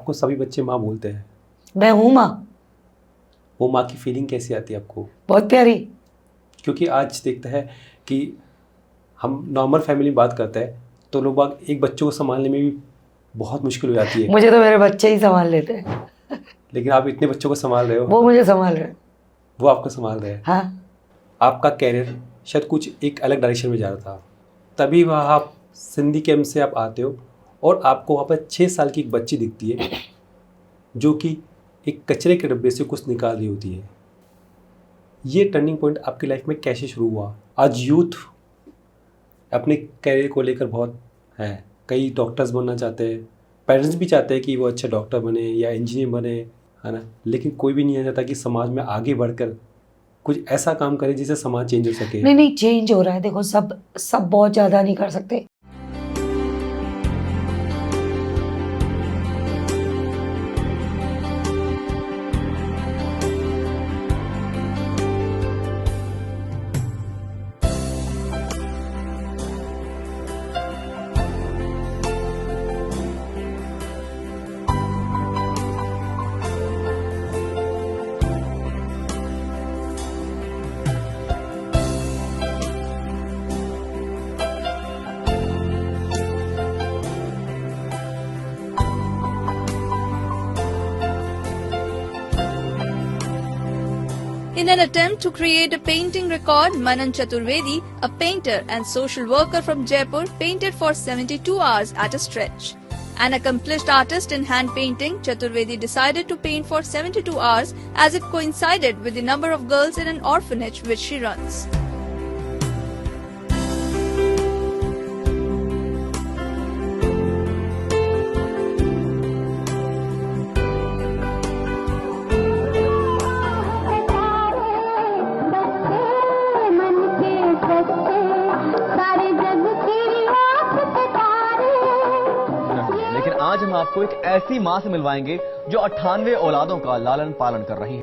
आपको सभी बच्चे माँ बोलते हैं। मैं हूँ माँ। वो माँ की फीलिंग कैसी आती है आपको? बहुत प्यारी। क्योंकि आज देखता है कि हम नॉर्मल फैमिली बात करते हैं तो लोग बाग एक बच्चों को संभालने में भी बहुत मुश्किल हो जाती है। मुझे तो मेरे बच्चे ही संभाल लेते हैं। लेकिन आप इतने बच्चों को संभाल रहे हो। वो मुझे संभाल रहे हैं। वो आपको संभाल रहे हैं। हाँ। आपका कैरियर शायद कुछ एक अलग डायरेक्शन में जा रहा था, तभी वहाँ आप सिंधी कैंप से आप आते हो और आपको वहाँ पर 6 साल की एक बच्ची दिखती है जो कि एक कचरे के डब्बे से कुछ निकाल रही होती है। ये टर्निंग पॉइंट आपकी लाइफ में कैसे शुरू हुआ? आज यूथ अपने कैरियर को लेकर बहुत है, कई डॉक्टर्स बनना चाहते हैं, पेरेंट्स भी चाहते हैं कि वो अच्छा डॉक्टर बने या इंजीनियर बने, है ना, लेकिन कोई भी नहीं चाहता कि समाज में आगे बढ़कर कुछ ऐसा काम करे जिससे समाज चेंज हो सके। नहीं, चेंज हो रहा है। देखो, सब बहुत ज़्यादा नहीं कर सकते। In an attempt to create a painting record, Manan Chaturvedi, a painter and social worker from Jaipur, painted for 72 hours at a stretch. An accomplished artist in hand painting, Chaturvedi decided to paint for 72 hours as it coincided with the number of girls in an orphanage which she runs. आज हम आपको एक ऐसी मां से मिलवाएंगे जो 98 औलादों का लालन पालन कर रही है।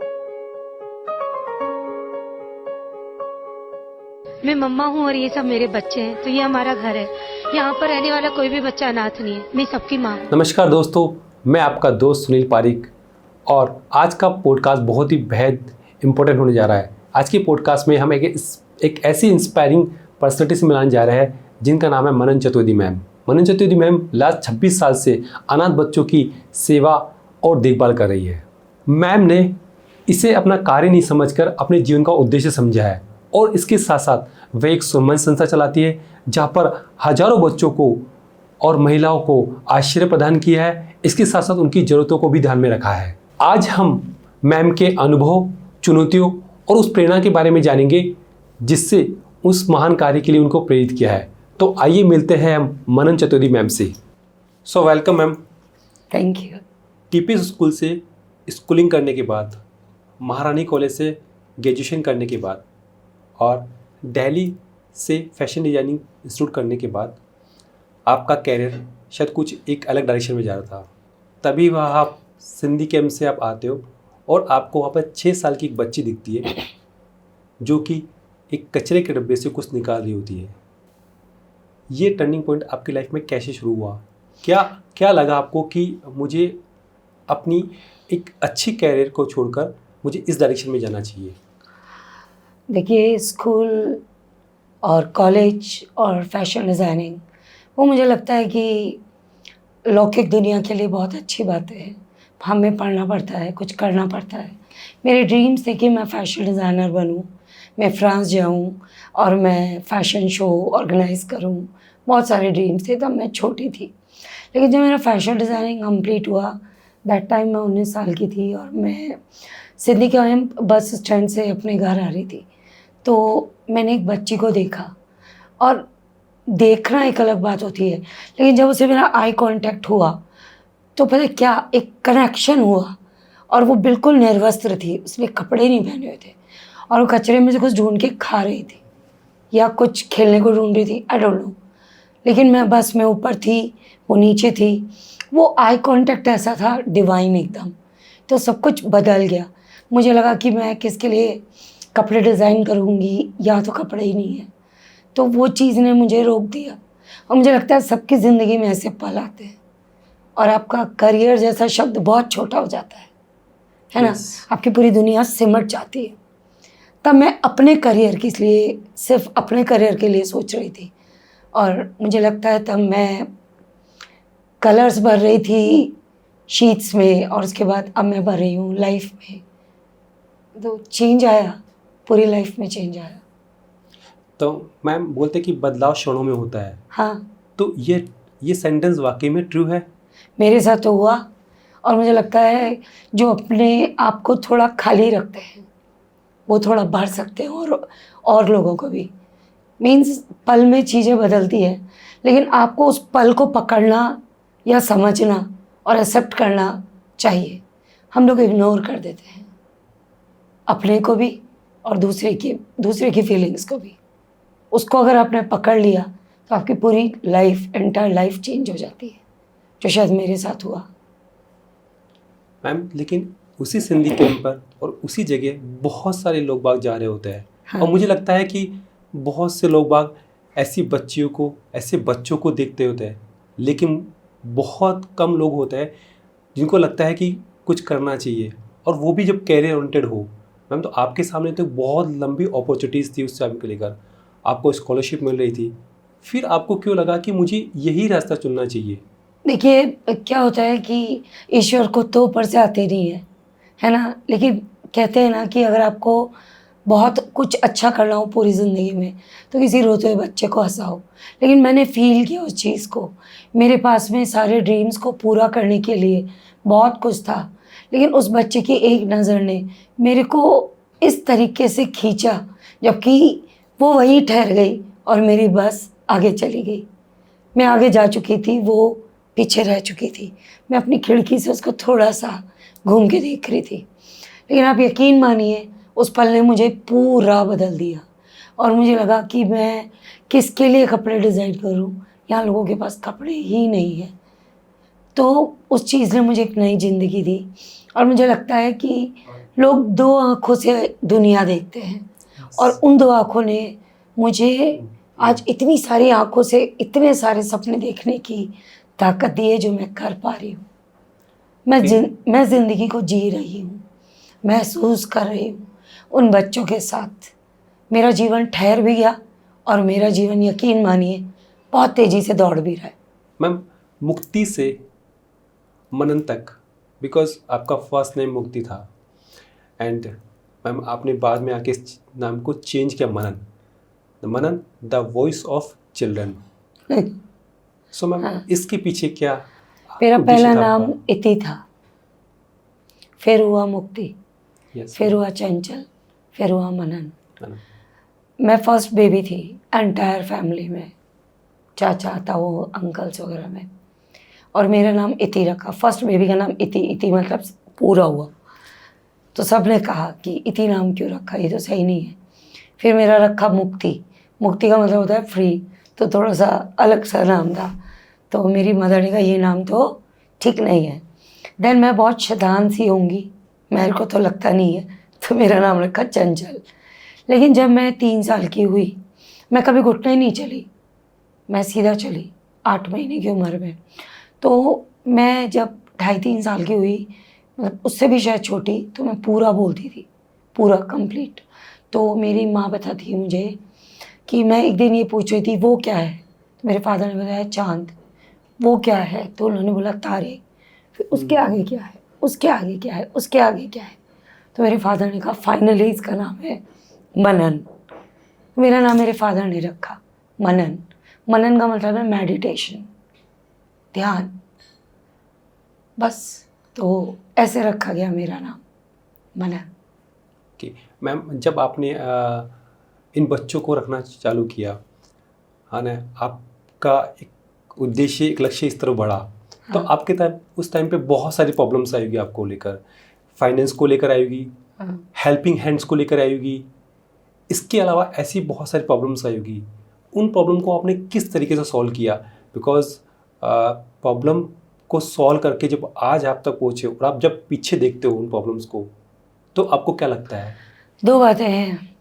मैं मम्मा हूँ और ये सब मेरे बच्चे हैं, तो ये हमारा घर है। यहाँ पर रहने वाला कोई भी बच्चा अनाथ नहीं है। मैं सबकी माँ। नमस्कार दोस्तों, मैं आपका दोस्त सुनील पारिक और आज का पॉडकास्ट बहुत ही बेहद इम्पोर्टेंट होने जा रहा है। आज की पॉडकास्ट में हम एक ऐसी इंस्पायरिंग पर्सनैलिटी से मिलाने जा रहे हैं जिनका नाम है मनन चतुर्वेदी मैम। मनन चतुर्वेदी मैम लास्ट 26 साल से अनाथ बच्चों की सेवा और देखभाल कर रही है। मैम ने इसे अपना कार्य नहीं समझकर अपने जीवन का उद्देश्य समझा है और इसके साथ साथ वह एक स्वयं संस्था चलाती है जहां पर हजारों बच्चों को और महिलाओं को आश्रय प्रदान किया है। इसके साथ साथ उनकी ज़रूरतों को भी ध्यान में रखा है। आज हम मैम के अनुभव, चुनौतियों और उस प्रेरणा के बारे में जानेंगे जिससे उस महान कार्य के लिए उनको प्रेरित किया है। तो आइए मिलते हैं हम मनन चतुर्वेदी मैम से। So welcome ma'am. Thank you. TP school से स्कूलिंग करने के बाद, महारानी कॉलेज से ग्रेजुएशन करने के बाद और दिल्ली से फैशन डिजाइनिंग इंस्टीट्यूट करने के बाद आपका कैरियर शायद कुछ एक अलग डायरेक्शन में जा रहा था, तभी वहाँ आप सिंधी कैंप से आप आते हो और आपको वहाँ पर 6 साल की एक बच्ची दिखती है जो कि एक कचरे के डब्बे से कुछ निकाल रही होती है। ये टर्निंग पॉइंट आपकी लाइफ में कैसे शुरू हुआ? क्या लगा आपको कि मुझे अपनी एक अच्छी कैरियर को छोड़कर मुझे इस डायरेक्शन में जाना चाहिए? देखिए, स्कूल और कॉलेज और फैशन डिज़ाइनिंग वो मुझे लगता है कि लौकिक दुनिया के लिए बहुत अच्छी बातें हैं। हमें पढ़ना पड़ता है, कुछ करना पड़ता है। मेरे ड्रीम्स थे कि मैं फ़ैशन डिज़ाइनर बनूं, मैं फ्रांस जाऊं और मैं फ़ैशन शो ऑर्गेनाइज़ करूं। बहुत सारे ड्रीम्स थे, तब मैं छोटी थी। लेकिन जब मेरा फ़ैशन डिज़ाइनिंग कंप्लीट हुआ, दैट टाइम मैं 19 साल की थी और मैं सिंधी कैंप बस स्टैंड से अपने घर आ रही थी। तो मैंने एक बच्ची को देखा और देखना एक अलग बात होती है, लेकिन जब उसे मेरा आई कांटेक्ट हुआ तो पता है क्या, एक कनेक्शन हुआ। और वो बिल्कुल निर्वस्त्र थी, उसने कपड़े नहीं पहने हुए थे और वो कचरे में से कुछ ढूंढ के खा रही थी या कुछ खेलने को ढूंढ रही थी, आई डोंट नो। लेकिन मैं बस में ऊपर थी, वो नीचे थी। वो आई कांटेक्ट ऐसा था डिवाइन एकदम। तो सब कुछ बदल गया। मुझे लगा कि मैं किसके लिए कपड़े डिज़ाइन करूँगी, या तो कपड़े ही नहीं है। तो वो चीज़ ने मुझे रोक दिया। और मुझे लगता है सबकी ज़िंदगी में ऐसे पल आते हैं और आपका करियर जैसा शब्द बहुत छोटा हो जाता है ना? Yes. आपकी पूरी दुनिया सिमट जाती है। तब मैं अपने करियर के लिए, सिर्फ अपने करियर के लिए सोच रही थी, और मुझे लगता है तब मैं कलर्स भर रही थी शीट्स में, और उसके बाद अब मैं भर रही हूँ लाइफ में। तो चेंज आया, पूरी लाइफ में चेंज आया। तो मैम बोलते कि बदलाव क्षणों में होता है, हाँ, तो ये सेंटेंस वाकई में ट्रू है? मेरे साथ तो हुआ, और मुझे लगता है जो अपने आप को थोड़ा खाली रखते हैं वो थोड़ा भर सकते हैं, और लोगों को भी। मीन्स पल में चीज़ें बदलती हैं, लेकिन आपको उस पल को पकड़ना या समझना और एक्सेप्ट करना चाहिए। हम लोग इग्नोर कर देते हैं, अपने को भी और दूसरे की फीलिंग्स को भी। उसको अगर आपने पकड़ लिया तो आपकी पूरी लाइफ, एंटायर लाइफ चेंज हो जाती है, जो शायद मेरे साथ हुआ। मैम लेकिन उसी सिंधी कैंप पर और उसी जगह बहुत सारे लोग बाग जा रहे होते हैं। हाँ। और मुझे लगता है कि बहुत से लोग बाग ऐसे बच्चों को देखते होते हैं, लेकिन बहुत कम लोग होते हैं जिनको लगता है कि कुछ करना चाहिए, और वो भी जब कैरियर ओरिएंटेड हो। मैम तो आपके सामने तो बहुत लंबी अपॉर्चुनिटीज़ थी उस टाइम को लेकर, आपको स्कॉलरशिप मिल रही थी, फिर आपको क्यों लगा कि मुझे यही रास्ता चुनना चाहिए? देखिए, क्या होता है कि ईश्वर को तो ऊपर से आते नहीं है ना? लेकिन कहते हैं ना कि अगर आपको बहुत कुछ अच्छा करना हो पूरी ज़िंदगी में तो किसी रोते हुए बच्चे को हंसाओ। लेकिन मैंने फ़ील किया उस चीज़ को। मेरे पास में सारे ड्रीम्स को पूरा करने के लिए बहुत कुछ था, लेकिन उस बच्चे की एक नज़र ने मेरे को इस तरीके से खींचा, जबकि वो वहीं ठहर गई और मेरी बस आगे चली गई। मैं आगे जा चुकी थी, वो पीछे रह चुकी थी। मैं अपनी खिड़की से उसको थोड़ा सा घूम के देख रही थी। लेकिन आप यकीन मानिए, उस पल ने मुझे पूरा बदल दिया, और मुझे लगा कि मैं किसके लिए कपड़े डिज़ाइन करूं, यहाँ लोगों के पास कपड़े ही नहीं हैं। तो उस चीज़ ने मुझे एक नई ज़िंदगी दी, और मुझे लगता है कि लोग दो आँखों से दुनिया देखते हैं, और उन दो आँखों ने मुझे आज इतनी सारी आँखों से इतने सारे सपने देखने की ताकत दी है, जो मैं कर पा रही हूँ। मैं ज़िंदगी को जी रही हूँ, महसूस कर रही हूँ उन बच्चों के साथ। मेरा जीवन ठहर भी गया, और मेरा जीवन यकीन मानिए बहुत तेज़ी से दौड़ भी रहा है। मैम मुक्ति से मनन तक, बिकॉज आपका फर्स्ट नेम मुक्ति था, एंड मैम आपने बाद में आके इस नाम को चेंज किया Manan, the voice of children. So ma'am इसके पीछे क्या मेरा उद्देश्य पहला था नाम आपका? इति था, फिर हुआ मुक्ति, Yes, फिर हुआ चंचल, फिर हुआ मनन। मैम। मैं फर्स्ट बेबी थी एंटायर फैमिली में, चाचा ताऊ अंकल्स वगैरह में, और मेरा नाम इति रखा। फर्स्ट बेबी का नाम इति मतलब पूरा हुआ। तो सब ने कहा कि इति नाम क्यों रखा, ये तो सही नहीं है। फिर मेरा रखा मुक्ति का मतलब होता है फ्री, तो थोड़ा सा अलग सा नाम था। तो मेरी मदर ने कहा ये नाम तो ठीक नहीं है। देन मैं बहुत शैतान सी होंगी, मेरे को तो लगता नहीं है, तो मेरा नाम रखा चंचल। लेकिन जब मैं 3 साल की हुई, मैं कभी घुटने नहीं चली, मैं सीधा चली 8 महीने की उम्र में। तो मैं जब 2.5-3 साल की हुई, मतलब उससे भी शायद छोटी, तो मैं पूरा बोलती थी, पूरा कंप्लीट। तो मेरी माँ बताती है मुझे कि मैं एक दिन ये पूछ रही थी वो क्या है, तो मेरे फादर ने बताया चाँद। वो क्या है, तो उन्होंने बोला तारे। फिर उसके आगे क्या है, उसके आगे क्या है, उसके आगे क्या है, तो मेरे फादर ने कहा फाइनली इसका नाम है मनन। मेरा नाम मेरे फादर ने रखा मनन। मनन का मतलब है मेडिटेशन, ध्यान, बस। तो ऐसे रखा गया मेरा नाम मनन। कि मैम जब आपने इन बच्चों को रखना चालू किया, हाँ ना, आपका एक उद्देश्य, एक लक्ष्य इस तरफ बढ़ा, तो आपके टाइम उस टाइम पे बहुत सारी प्रॉब्लम्स आएगी आपको लेकर, फाइनेंस को लेकर आएगी, हेल्पिंग हैंड्स को लेकर आएगी, इसके अलावा ऐसी बहुत सारी प्रॉब्लम्स आएगी। उन प्रॉब्लम को आपने किस तरीके से सॉल्व किया? बिकॉज प्रॉब्लम को सॉल्व करके जब आज आप तक पहुँचे, और आप जब पीछे देखते हो उन प्रॉब्लम्स को, तो आपको क्या लगता है? 2 बातें हैं।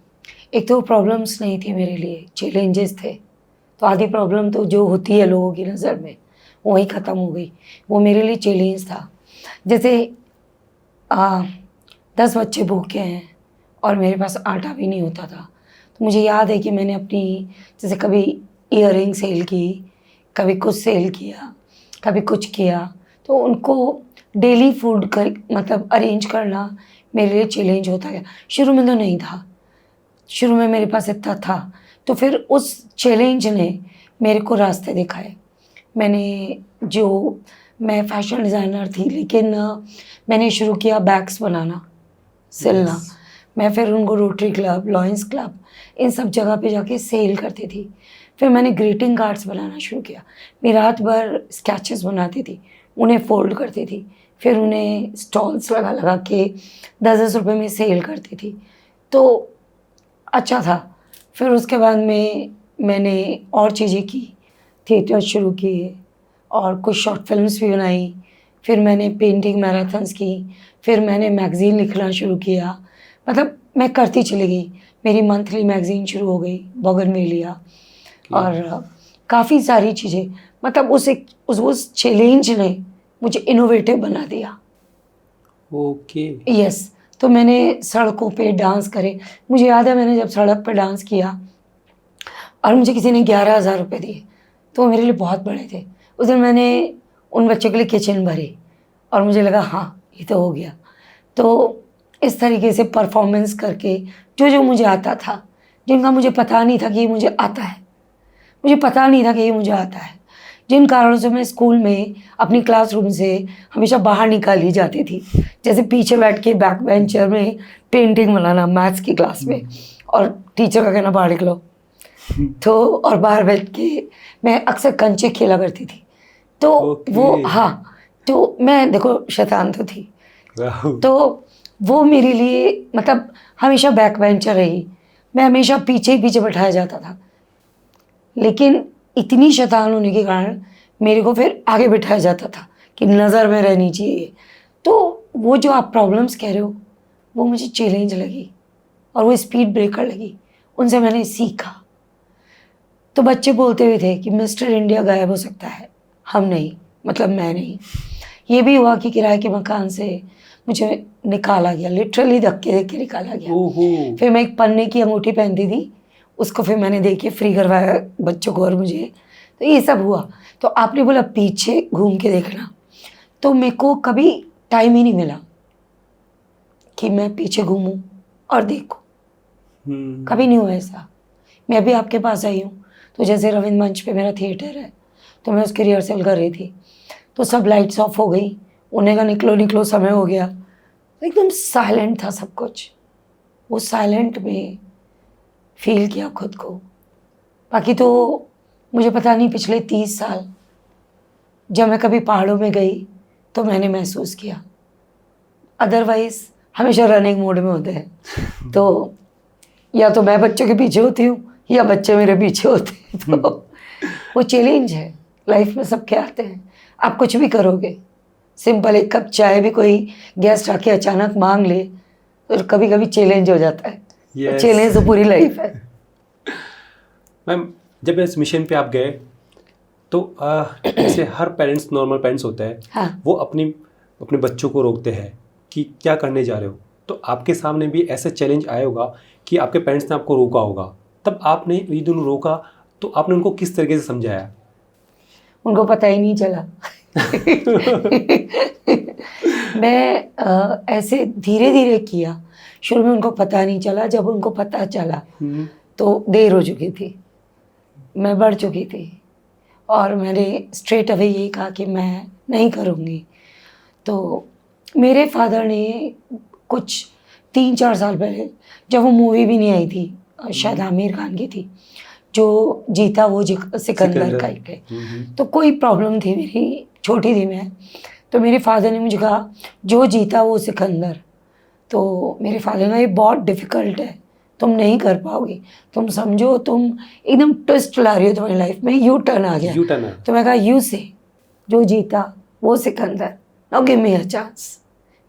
एक तो प्रॉब्लम्स नहीं थी मेरे लिए, चैलेंजेस थे। तो आधी प्रॉब्लम तो जो होती है लोगों की नज़र में, वहीं ख़त्म हो गई। वो मेरे लिए चैलेंज था। जैसे 10 बच्चे भूखे हैं और मेरे पास आटा भी नहीं होता था, तो मुझे याद है कि मैंने अपनी जैसे कभी ईयररिंग सेल की, कभी कुछ सेल किया, कभी कुछ किया, तो उनको डेली फूड कर मतलब अरेंज करना मेरे लिए चैलेंज होता गया। शुरू में तो नहीं था, शुरू में मेरे पास इतना था, तो फिर उस चैलेंज ने मेरे को रास्ते दिखाए। मैं फैशन डिज़ाइनर थी, लेकिन मैंने शुरू किया बैग्स बनाना, सिलना। मैं फिर उनको रोटरी क्लब, लॉयंस क्लब, इन सब जगह पे जाके सेल करती थी। फिर मैंने ग्रीटिंग कार्ड्स बनाना शुरू किया। मैं रात भर स्केचेस बनाती थी, उन्हें फोल्ड करती थी, फिर उन्हें स्टॉल्स लगा लगा के 10-10 रुपये में सेल करती थी। तो अच्छा था। फिर उसके बाद में मैंने और चीज़ें की, थिएटर शुरू किए और कुछ शॉर्ट फिल्म्स भी बनाई। फिर मैंने पेंटिंग मैराथन्स की, फिर मैंने मैगज़ीन लिखना शुरू किया। मतलब मैं करती चली गई। मेरी मंथली मैगज़ीन शुरू हो गई, बोगनवेलिया, और काफ़ी सारी चीज़ें। मतलब उस चैलेंज ने मुझे इनोवेटिव बना दिया। ओके। यस। तो मैंने सड़कों पे डांस करे। मुझे याद है मैंने जब सड़क पे डांस किया और मुझे किसी ने 11,000 रुपये दिए, तो वो मेरे लिए बहुत बड़े थे। उस दिन मैंने उन बच्चों के लिए किचन भरी और मुझे लगा हाँ ये तो हो गया। तो इस तरीके से परफॉर्मेंस करके जो मुझे आता था, जिनका मुझे पता नहीं था कि ये मुझे आता है, मुझे पता नहीं था कि ये मुझे आता है, जिन कारणों से मैं स्कूल में अपनी क्लासरूम से हमेशा बाहर निकाली जाती थी। जैसे पीछे बैठ के बैक बेंचर में पेंटिंग बनाना मैथ्स की क्लास में, और टीचर का कहना बाहर निकलो, तो और बाहर बैठ के मैं अक्सर कंचे खेला करती थी। तो वो हाँ, तो मैं देखो शैतान तो थी, तो वो मेरे लिए मतलब हमेशा बैक बेंचर रही। मैं हमेशा पीछे ही पीछे बैठाया जाता था, लेकिन इतनी शैतान होने के कारण मेरे को फिर आगे बिठाया जाता था कि नज़र में रहनी चाहिए। तो वो जो आप प्रॉब्लम्स कह रहे हो, वो मुझे चैलेंज लगी और वो स्पीड ब्रेकर लगी। उनसे मैंने सीखा। तो बच्चे बोलते हुए थे कि मिस्टर इंडिया गायब हो सकता है, हम नहीं, मतलब मैं नहीं। ये भी हुआ कि किराए के मकान से मुझे निकाला गया, लिटरली धक्के दे के निकाला गया। फिर मैं एक पन्ने की अंगूठी पहनती थी, उसको फिर मैंने देखिए फ्री करवाया बच्चों को और मुझे। तो ये सब हुआ। तो आपने बोला पीछे घूम के देखना, तो मेरे को कभी टाइम ही नहीं मिला कि मैं पीछे घूमूं और देखूं। कभी नहीं हुआ ऐसा। मैं अभी आपके पास आई हूँ, तो जैसे रविंद्र मंच पे मेरा थिएटर है, तो मैं उसकी रिहर्सल कर रही थी, तो सब लाइट्स ऑफ हो गई, उन्हें का निकलो समय हो गया, तो एकदम साइलेंट था सब कुछ। वो साइलेंट में फील किया खुद को। बाकी तो मुझे पता नहीं, पिछले 30 साल जब मैं कभी पहाड़ों में गई तो मैंने महसूस किया, अदरवाइज हमेशा रनिंग मोड में होते हैं। तो या तो मैं बच्चों के पीछे होती हूँ या बच्चे मेरे पीछे होते हैं। तो वो चैलेंज है लाइफ में, सबके आते हैं। आप कुछ भी करोगे, सिंपल एक कप चाय भी कोई गेस्ट आके अचानक मांग ले तो कभी कभी चैलेंज हो जाता है। yes. चैलेंज तो पूरी लाइफ है। मैम, जब इस मिशन पे आप गए तो जैसे हर पेरेंट्स, नॉर्मल पेरेंट्स होते हैं, हाँ। वो अपने बच्चों को रोकते हैं कि क्या करने जा रहे हो। तो आपके सामने भी ऐसा चैलेंज आया होगा कि आपके पेरेंट्स ने आपको रोका होगा, तब आपने ये दोनों रोका तो आपने उनको किस तरीके से समझाया? उनको पता ही नहीं चला। मैं ऐसे धीरे धीरे किया। शुरू में उनको पता नहीं चला, जब उनको पता चला तो देर हो चुकी थी, मैं बढ़ चुकी थी, और मैंने स्ट्रेट अवे ये कहा कि मैं नहीं करूँगी। तो मेरे फादर ने कुछ 3-4 साल पहले, जब वो मूवी भी नहीं आई थी, शायद आमिर खान की थी, जो जीता वो सिकंदर का एक है, तो कोई प्रॉब्लम थी मेरी, छोटी थी मैं, तो मेरे फादर ने मुझे कहा जो जीता वो सिकंदर। तो मेरे फादर ने कहा ये बहुत डिफ़िकल्ट है, तुम नहीं कर पाओगी, तुम समझो तुम एकदम ट्विस्ट ला रही हो तुम्हारी लाइफ में, यू टर्न आ गया। तो मैं कहा यू से जो जीता वो Sikandar, now give me a chance,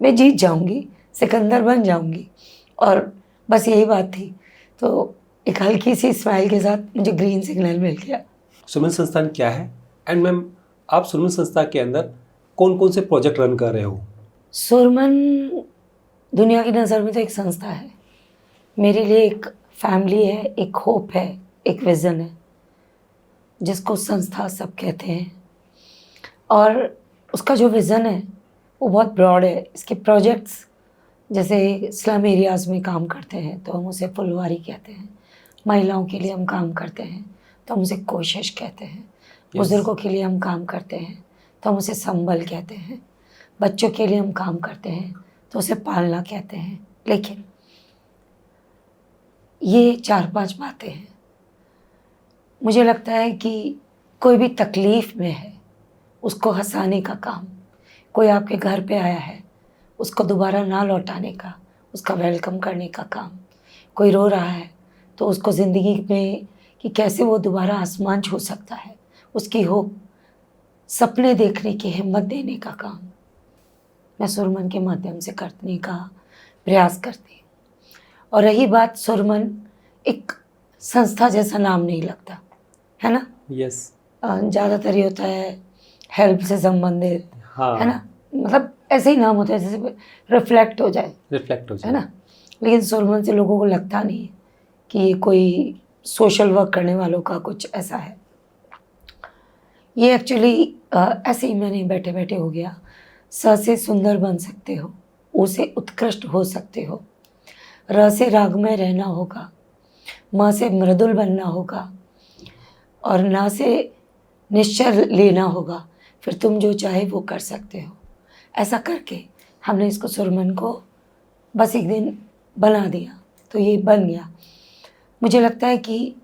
मैं जीत जाऊंगी, सिकंदर बन जाऊंगी। और बस यही बात थी। तो एक हल्की सी स्माइल के साथ मुझे ग्रीन सिग्नल मिल गया। सुमन संस्थान क्या है? एंड मैम, आप सुरमन संस्था के अंदर कौन कौन से प्रोजेक्ट रन कर रहे हो? सुरमन दुनिया की नज़र में तो एक संस्था है, मेरे लिए एक फैमिली है, एक होप है, एक विज़न है, जिसको संस्था सब कहते हैं। और उसका जो विज़न है वो बहुत ब्रॉड है। इसके प्रोजेक्ट्स जैसे स्लम एरियाज़ में काम करते हैं तो हम उसे फुलवारी कहते हैं, महिलाओं के लिए हम काम करते हैं तो हम उसे कोशिश कहते हैं, बुज़ुर्गों के लिए हम काम करते हैं तो हम उसे संबल कहते हैं, बच्चों के लिए हम काम करते हैं तो उसे पालना कहते हैं। लेकिन ये 4-5 बातें हैं। मुझे लगता है कि कोई भी तकलीफ़ में है उसको हंसाने का काम, कोई आपके घर पे आया है उसको दोबारा ना लौटाने का, उसका वेलकम करने का काम, कोई रो रहा है तो उसको ज़िंदगी में कि कैसे वो दोबारा आसमान छू सकता है, उसकी होप, सपने देखने की हिम्मत देने का काम मैं सुरमन के माध्यम से करने का प्रयास करती हूँ। और रही बात, सुरमन एक संस्था जैसा नाम नहीं लगता है ना। यस। ज़्यादातर ये होता है हेल्प से संबंधित, हाँ, है ना, मतलब ऐसे ही नाम होता है जैसे रिफ्लेक्ट हो जाए, है है ना। लेकिन सुरमन से लोगों को लगता नहीं है कि ये कोई सोशल वर्क करने वालों का कुछ ऐसा है। ये एक्चुअली ऐसे ही मैंने बैठे बैठे हो गया। स से सुंदर बन सकते हो, उ से उत्कृष्ट हो सकते हो, र से रागमय रहना होगा, म से मृदुल बनना होगा और ना से निश्चय लेना होगा, फिर तुम जो चाहे वो कर सकते हो। ऐसा करके हमने इसको सुरमन को बस एक दिन बना दिया तो ये बन गया। मुझे लगता है कि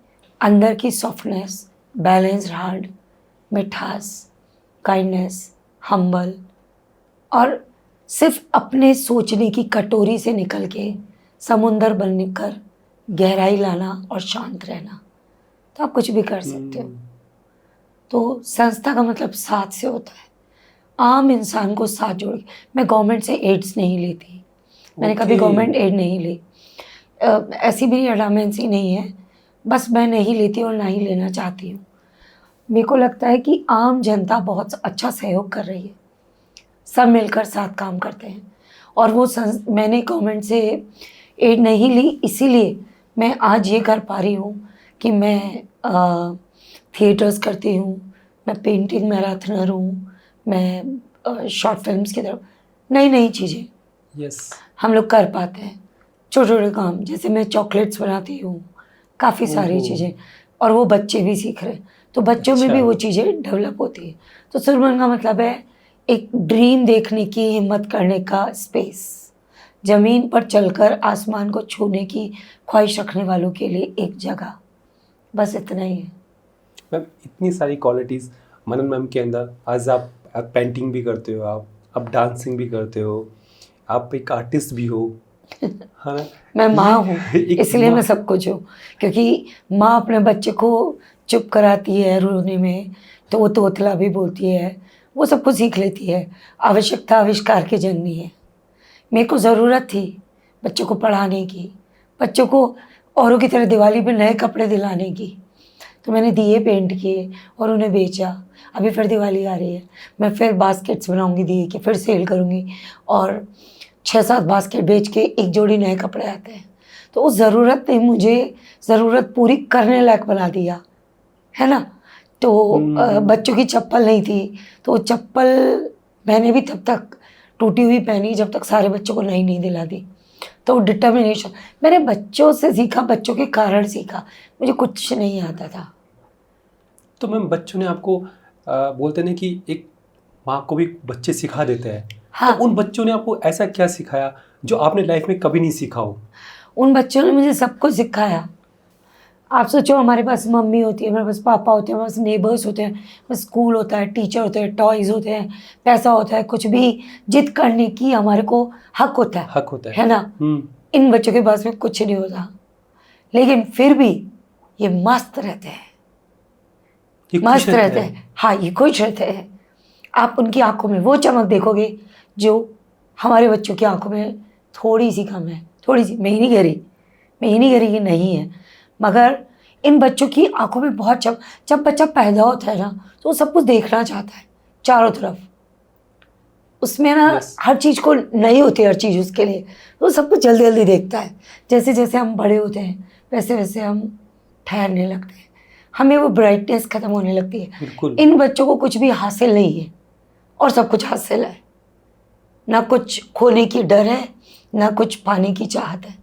अंदर की सॉफ्टनेस, बैलेंस्ड हार्ट, मिठास, काइंडनेस, हम्बल और सिर्फ अपने सोचने की कटोरी से निकल के समुंदर बनकर गहराई लाना और शांत रहना, तो आप कुछ भी कर सकते हो। तो संस्था का मतलब साथ से होता है, आम इंसान को साथ जोड़ के। मैं गवर्नमेंट से एड्स नहीं लेती, मैंने कभी गवर्नमेंट एड नहीं ली, ऐसी मेरी एडामेंसी नहीं है, बस मैं नहीं लेती और ना ही लेना चाहती हूँ। मेरे को लगता है कि आम जनता बहुत अच्छा सहयोग कर रही है, सब मिलकर साथ काम करते हैं। और वो मैंने गवर्नमेंट से एड नहीं ली, इसीलिए मैं आज ये कर पा रही हूँ कि मैं थिएटर्स करती हूँ, मैं पेंटिंग मैराथनर हूँ, मैं शॉर्ट फिल्म्स की तरफ नई चीज़ें यस हम लोग कर पाते हैं। छोटे छोटे काम, जैसे मैं चॉकलेट्स बनाती हूँ, काफ़ी सारी चीज़ें, और वो बच्चे भी सीख रहे हैं, तो बच्चों में भी वो चीज़ें डेवलप होती है। तो सुरमन का मतलब है एक ड्रीम देखने की हिम्मत करने का स्पेस, ज़मीन पर चलकर आसमान को छूने की ख्वाहिश रखने वालों के लिए एक जगह, बस इतना ही है। मैम, इतनी सारी क्वालिटीज़ मनन मैम के अंदर। आज आप पेंटिंग भी करते हो, आप डांसिंग भी करते हो, आप एक आर्टिस्ट भी हो, है ना। मैं माँ हूँ, इसलिए माँ। मैं सब कुछ हूँ, क्योंकि माँ अपने बच्चे को चुप कराती है रोने में तो वो तोतला भी बोलती है, वो सब कुछ सीख लेती है। आवश्यकता आविष्कार की जननी है। मेरे को ज़रूरत थी बच्चों को पढ़ाने की, बच्चों को औरों की तरह दिवाली पे नए कपड़े दिलाने की, तो मैंने दिए पेंट किए और उन्हें बेचा। अभी फिर दिवाली आ रही है, मैं फिर बास्केट्स बनाऊंगी दिए के, फिर सेल करूंगी और 6-7 बास्केट बेच के एक जोड़ी नए कपड़े आते हैं। तो उस ज़रूरत ने मुझे ज़रूरत पूरी करने लायक बना दिया, है ना। तो बच्चों की चप्पल नहीं थी, तो चप्पल मैंने भी तब तक टूटी हुई पहनी जब तक सारे बच्चों को नई नहीं दिला दी। तो डिटर्मिनेशन मैंने बच्चों से सीखा, बच्चों के कारण सीखा, मुझे कुछ नहीं आता था। तो मैम, बच्चों ने आपको बोलते हैं कि एक माँ को भी बच्चे सिखा देते हैं। हाँ, तो उन बच्चों ने आपको ऐसा क्या सिखाया जो आपने लाइफ में कभी नहीं सीखा हो? उन बच्चों ने मुझे सब कुछ सिखाया। आप सोचो, हमारे पास मम्मी होती है, हमारे पास पापा होते हैं, हमारे पास नेबर्स होते हैं, हमारे पास स्कूल होता है, टीचर होते हैं, टॉयज़ होते हैं, पैसा होता है, कुछ भी जिद करने की हमारे को हक होता है ना। इन बच्चों के पास में कुछ नहीं होता, लेकिन फिर भी ये मस्त रहते हैं, मस्त रहते हैं। हाँ, ये खुश रहते हैं। आप उनकी आंखों में वो चमक देखोगे जो हमारे बच्चों की आंखों में थोड़ी सी कम है, थोड़ी सी। मैं ही नहीं कह रही कि नहीं है, मगर इन बच्चों की आंखों में बहुत जब बच्चा पैदा होता है ना, तो वो सब कुछ देखना चाहता है, चारों तरफ। उसमें ना Yes. हर चीज़ को नहीं होती हर चीज़ उसके लिए, वो सब कुछ जल्दी जल्दी देखता है। जैसे जैसे हम बड़े होते हैं वैसे वैसे हम ठहरने लगते हैं, हमें वो ब्राइटनेस ख़त्म होने लगती है। बिल्कुल। इन बच्चों को कुछ भी हासिल नहीं है और सब कुछ हासिल है, ना कुछ खोने की डर है ना कुछ पाने की चाहत है,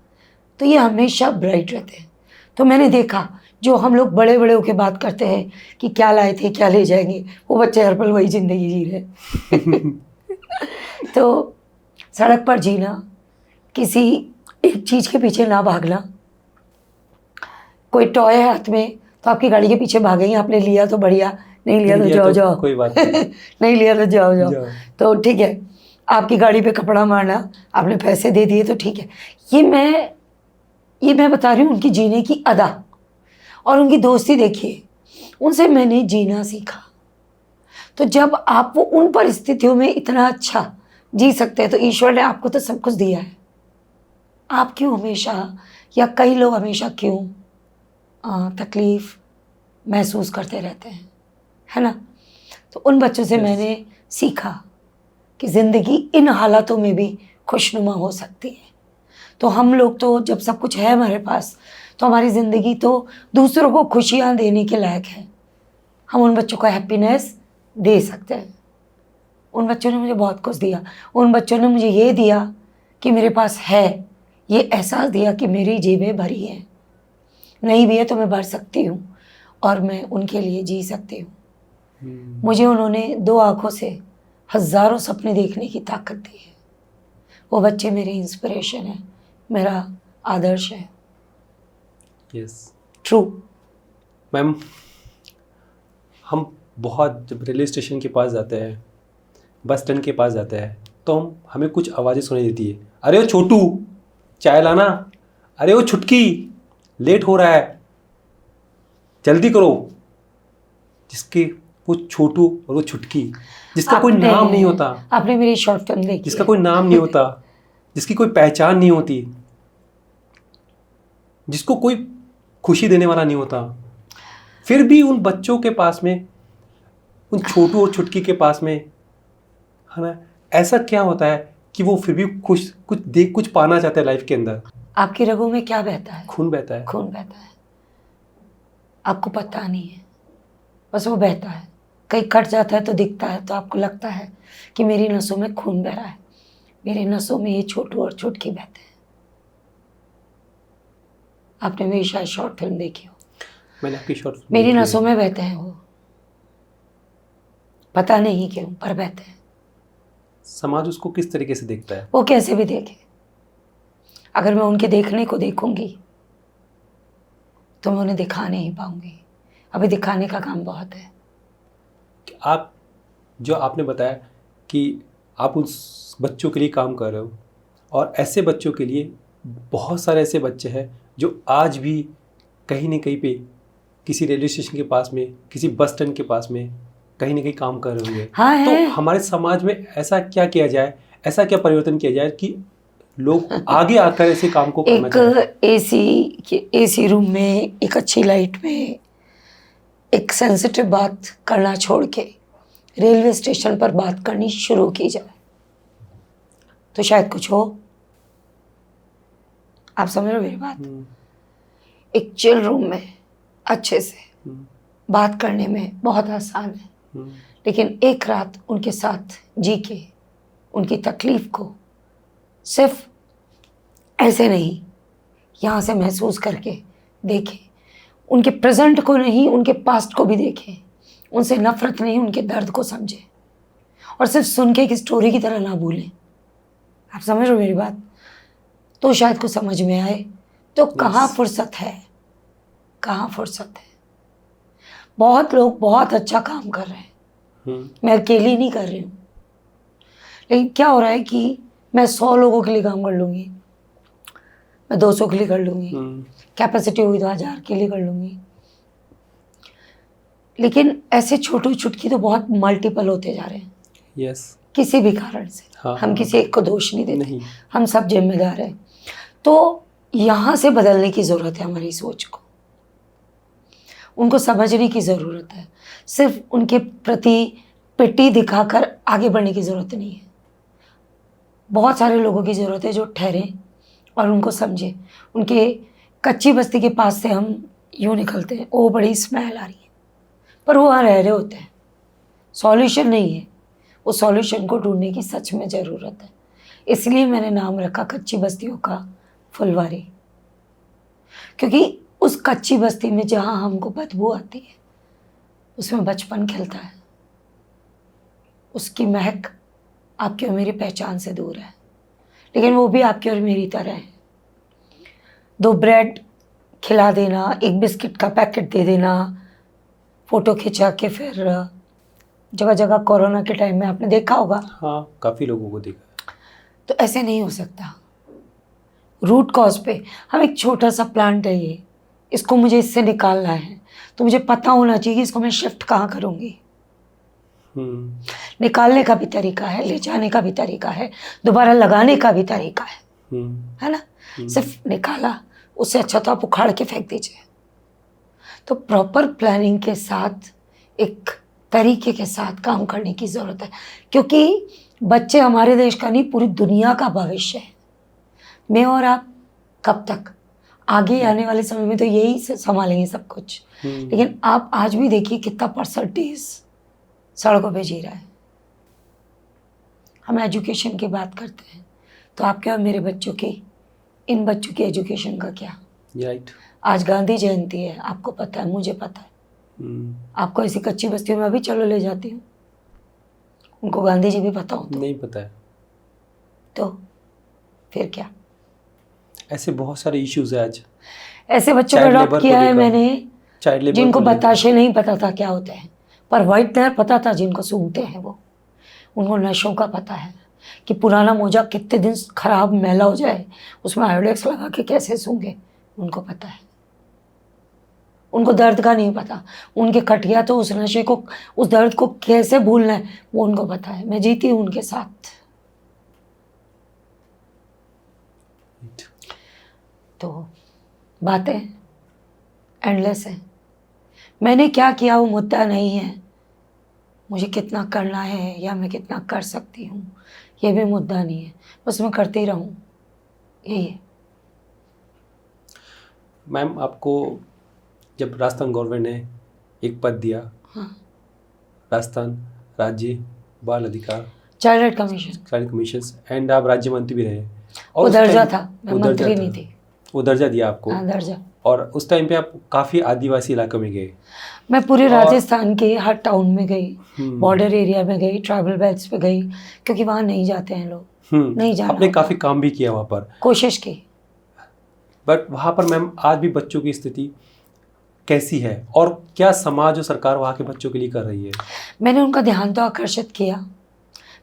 तो ये हमेशा ब्राइट रहते हैं। तो मैंने देखा जो हम लोग बड़े बड़े होकर बात करते हैं कि क्या लाए थे क्या ले जाएंगे, वो बच्चे हर पल वही ज़िंदगी जी रहे तो सड़क पर जीना, किसी एक चीज़ के पीछे ना भागना। कोई टॉय है हाथ में तो आपकी गाड़ी के पीछे भागेंगे, आपने लिया तो बढ़िया, नहीं लिया तो जाओ जाओ, कोई बात नहीं। नहीं लिया तो जाओ जाओ, जाओ। तो ठीक है। आपकी गाड़ी पे कपड़ा मारना, आपने पैसे दे दिए तो ठीक है। ये मैं बता रही हूँ उनकी जीने की अदा और उनकी दोस्ती। देखिए उनसे मैंने जीना सीखा। तो जब आप वो उन परिस्थितियों में इतना अच्छा जी सकते हैं तो ईश्वर ने आपको तो सब कुछ दिया है। आप क्यों हमेशा, या कई लोग हमेशा क्यों तकलीफ़ महसूस करते रहते हैं, है ना। तो उन बच्चों से मैंने सीखा कि ज़िंदगी इन हालातों में भी खुशनुमा हो सकती है। तो हम लोग तो जब सब कुछ है हमारे पास तो हमारी ज़िंदगी तो दूसरों को खुशियाँ देने के लायक है। हम उन बच्चों को हैप्पीनेस दे सकते हैं। उन बच्चों ने मुझे बहुत कुछ दिया। उन बच्चों ने मुझे ये दिया कि मेरे पास है, ये एहसास दिया कि मेरी जेबें भरी हैं, नहीं भी है तो मैं भर सकती हूँ और मैं उनके लिए जी सकती हूँ। मुझे उन्होंने 2 आँखों से हज़ारों सपने देखने की ताकत दी है। वो बच्चे मेरी इंस्पिरेशन है, मेरा आदर्श है। Yes true. मैम, हम बहुत जब रेलवे स्टेशन के पास जाते हैं, बस स्टैंड के पास जाते हैं, तो हमें कुछ आवाज़ें सुनाई देती है। अरे वो छोटू चाय लाना, अरे वो छुटकी लेट हो रहा है, जल्दी करो। जिसके वो छोटू और वो छुटकी, जिसका कोई नाम नहीं होता, आपने मेरी शॉर्ट फिल्म देखी जिसका है? कोई नाम नहीं होता, जिसकी कोई पहचान नहीं होती, जिसको कोई खुशी देने वाला नहीं होता, फिर भी उन बच्चों के पास में, उन छोटू और छुटकी के पास में, है ना, ऐसा क्या होता है कि वो फिर भी कुछ पाना चाहते हैं लाइफ के अंदर। आपकी रगों में क्या बहता है? खून बहता है। खून बहता है, आपको पता नहीं है, बस वो बहता है। कहीं कट जाता है तो दिखता है, तो आपको लगता है कि मेरी नसों में खून बह रहा है, मेरी नसों में ये छोटू और छुटकी बहते हैं। आपने मेरी शायद शॉर्ट फिल्म देखी हो, मैंने आपकी शॉर्ट फिल्म मेरी देखी है। नसों में बहते हैं वो, पता नहीं क्यों पर बहते हैं। समाज उसको किस तरीके से देखता है? वो कैसे भी देखे, अगर मैं उनके देखने को देखूंगी तो मैं उन्हें दिखा नहीं पाऊंगी। अभी दिखाने का काम बहुत है। आप जो आपने बताया कि आप उस बच्चों के लिए काम कर रहे हो, और ऐसे बच्चों के लिए बहुत सारे ऐसे बच्चे हैं जो आज भी कहीं ना कहीं पे किसी रेलवे स्टेशन के पास में, किसी बस स्टैंड के पास में कहीं ना कहीं काम कर रहे होंगे। हाँ तो है। हमारे समाज में ऐसा क्या किया जाए, ऐसा क्या परिवर्तन किया जाए कि लोग आगे आकर ऐसे काम को करना चाहें? एक एसी रूम में, एक अच्छी लाइट में, एक सेंसिटिव बात करना छोड़ के रेलवे स्टेशन पर बात करनी शुरू की जाए तो शायद कुछ हो। आप समझ रहे हो मेरी बात? एक चिल रूम में अच्छे से बात करने में बहुत आसान है, लेकिन एक रात उनके साथ जी के उनकी तकलीफ को सिर्फ ऐसे नहीं, यहाँ से महसूस करके देखें, उनके प्रेजेंट को नहीं उनके पास्ट को भी देखें, उनसे नफरत नहीं उनके दर्द को समझें, और सिर्फ सुन के एक स्टोरी की तरह ना भूलें। आप समझ रहे हो मेरी बात? तो शायद कुछ समझ में आए। तो कहाँ फुर्सत है, कहाँ फुर्सत है। बहुत लोग बहुत अच्छा काम कर रहे हैं, मैं अकेली नहीं कर रही हूँ, लेकिन क्या हो रहा है कि मैं 100 लोगों के लिए काम कर लूँगी, मैं 200 के लिए कर लूँगी, कैपेसिटी हुई तो 1000 के लिए कर लूँगी, लेकिन ऐसे छोटू छुटकी तो बहुत मल्टीपल होते जा रहे हैं। यस। किसी भी कारण से। हाँ, हम किसी एक को दोष नहीं देते, नहीं। हम सब जिम्मेदार हैं। तो यहाँ से बदलने की ज़रूरत है हमारी सोच को, उनको समझने की ज़रूरत है। सिर्फ उनके प्रति पिट्टी दिखाकर आगे बढ़ने की ज़रूरत नहीं है। बहुत सारे लोगों की ज़रूरत है जो ठहरे और उनको समझे। उनके कच्ची बस्ती के पास से हम यूँ निकलते हैं, ओ बड़ी स्मेल आ रही है, पर वो वहाँ रह रहे होते हैं। सॉल्यूशन नहीं है, उस सॉल्यूशन को ढूंढने की सच में ज़रूरत है। इसलिए मैंने नाम रखा कच्ची बस्तियों का फुलवारी, क्योंकि उस कच्ची बस्ती में जहाँ हमको बदबू आती है उसमें बचपन खिलता है। उसकी महक आपकी और मेरी पहचान से दूर है, लेकिन वो भी आपकी और मेरी तरह है। 2 ब्रेड खिला देना, 1 बिस्किट का पैकेट दे देना, फ़ोटो खिंचा के फिर जगह जगह कोरोना के टाइम में आपने देखा होगा। हाँ, काफ़ी लोगों को देखा। तो ऐसे नहीं हो सकता। रूट कॉज पे हम एक छोटा सा प्लांट है ये, इसको मुझे इससे निकालना है, तो मुझे पता होना चाहिए कि इसको मैं शिफ्ट कहाँ करूँगी। निकालने का भी तरीका है, ले जाने का भी तरीका है, दोबारा लगाने का भी तरीका है ना। सिर्फ निकाला, उससे अच्छा तो आप उखाड़ के फेंक दीजिए। तो प्रॉपर प्लानिंग के साथ, एक तरीके के साथ काम करने की ज़रूरत है, क्योंकि बच्चे हमारे देश का नहीं, पूरी दुनिया का भविष्य है। मैं और आप कब तक, आगे आने वाले समय में तो यही संभालेंगे सब कुछ, लेकिन आप आज भी देखिए कितना परसेंटेज सड़कों पे जी रहा है। हम एजुकेशन की बात करते हैं, तो आपके और मेरे बच्चों की, इन बच्चों की एजुकेशन का क्या? राइट। आज गांधी जयंती है, आपको पता है, मुझे पता है। आपको ऐसी कच्ची बस्तियों में अभी चलो ले जाती हूँ, उनको गांधी जी भी पता हो तो? नहीं पता है। तो फिर क्या? ऐसे बहुत सारे इश्यूज है आज। ऐसे बच्चों को Child अडॉप्ट labor किया को है लेकर। मैंने, चाइल्ड लेबर जिनको को लेकर। बताशे नहीं पता था क्या होते हैं, पर व्हाइट नहर पता था जिनको सूंघते हैं वो। उनको नशों का पता है कि पुराना मोजा कितने दिन खराब मैला हो जाए, उसमें आयोडेक्स लगा के कैसे सूंघे, उनको पता है। उनको दर्द का नहीं पता, उनके कट गया तो उस नशे को, उस दर्द को कैसे भूलना है वो उनको पता है। मैं जीती हूँ उनके साथ। तो बातें एंडलेस हैं। मैंने क्या किया वो मुद्दा नहीं है, मुझे कितना करना है या मैं कितना कर सकती हूँ ये भी मुद्दा नहीं है, बस मैं करती रहूँ, यही है। मैम, आपको जब राजस्थान गवर्नमेंट ने एक पद दिया, हाँ, राजस्थान राज्य बाल अधिकार child right commission, child commission, and आप राज्य मंत्री भी रहे। और वो उस दर्जा time- था, मैं वो दर्जा मंत्री था। नहीं थी। वो दर्जा दिया आपको। हाँ, दर्जा। और उस टाइम पे आप काफ़ी आदिवासी इलाकों में गए। मैं पूरे और- राजस्थान के हर टाउन में गई, बॉर्डर एरिया में गई, ट्राइबल बेल्ट्स पे गई, क्योंकि वहाँ नहीं जाते हैं लोग, नहीं जाना आपने होता। काफ़ी काम भी किया वहाँ पर, कोशिश की। बट वहाँ पर मैम आज भी बच्चों की स्थिति कैसी है और क्या समाज और सरकार वहाँ के बच्चों के लिए कर रही है? मैंने उनका ध्यान तो आकर्षित किया।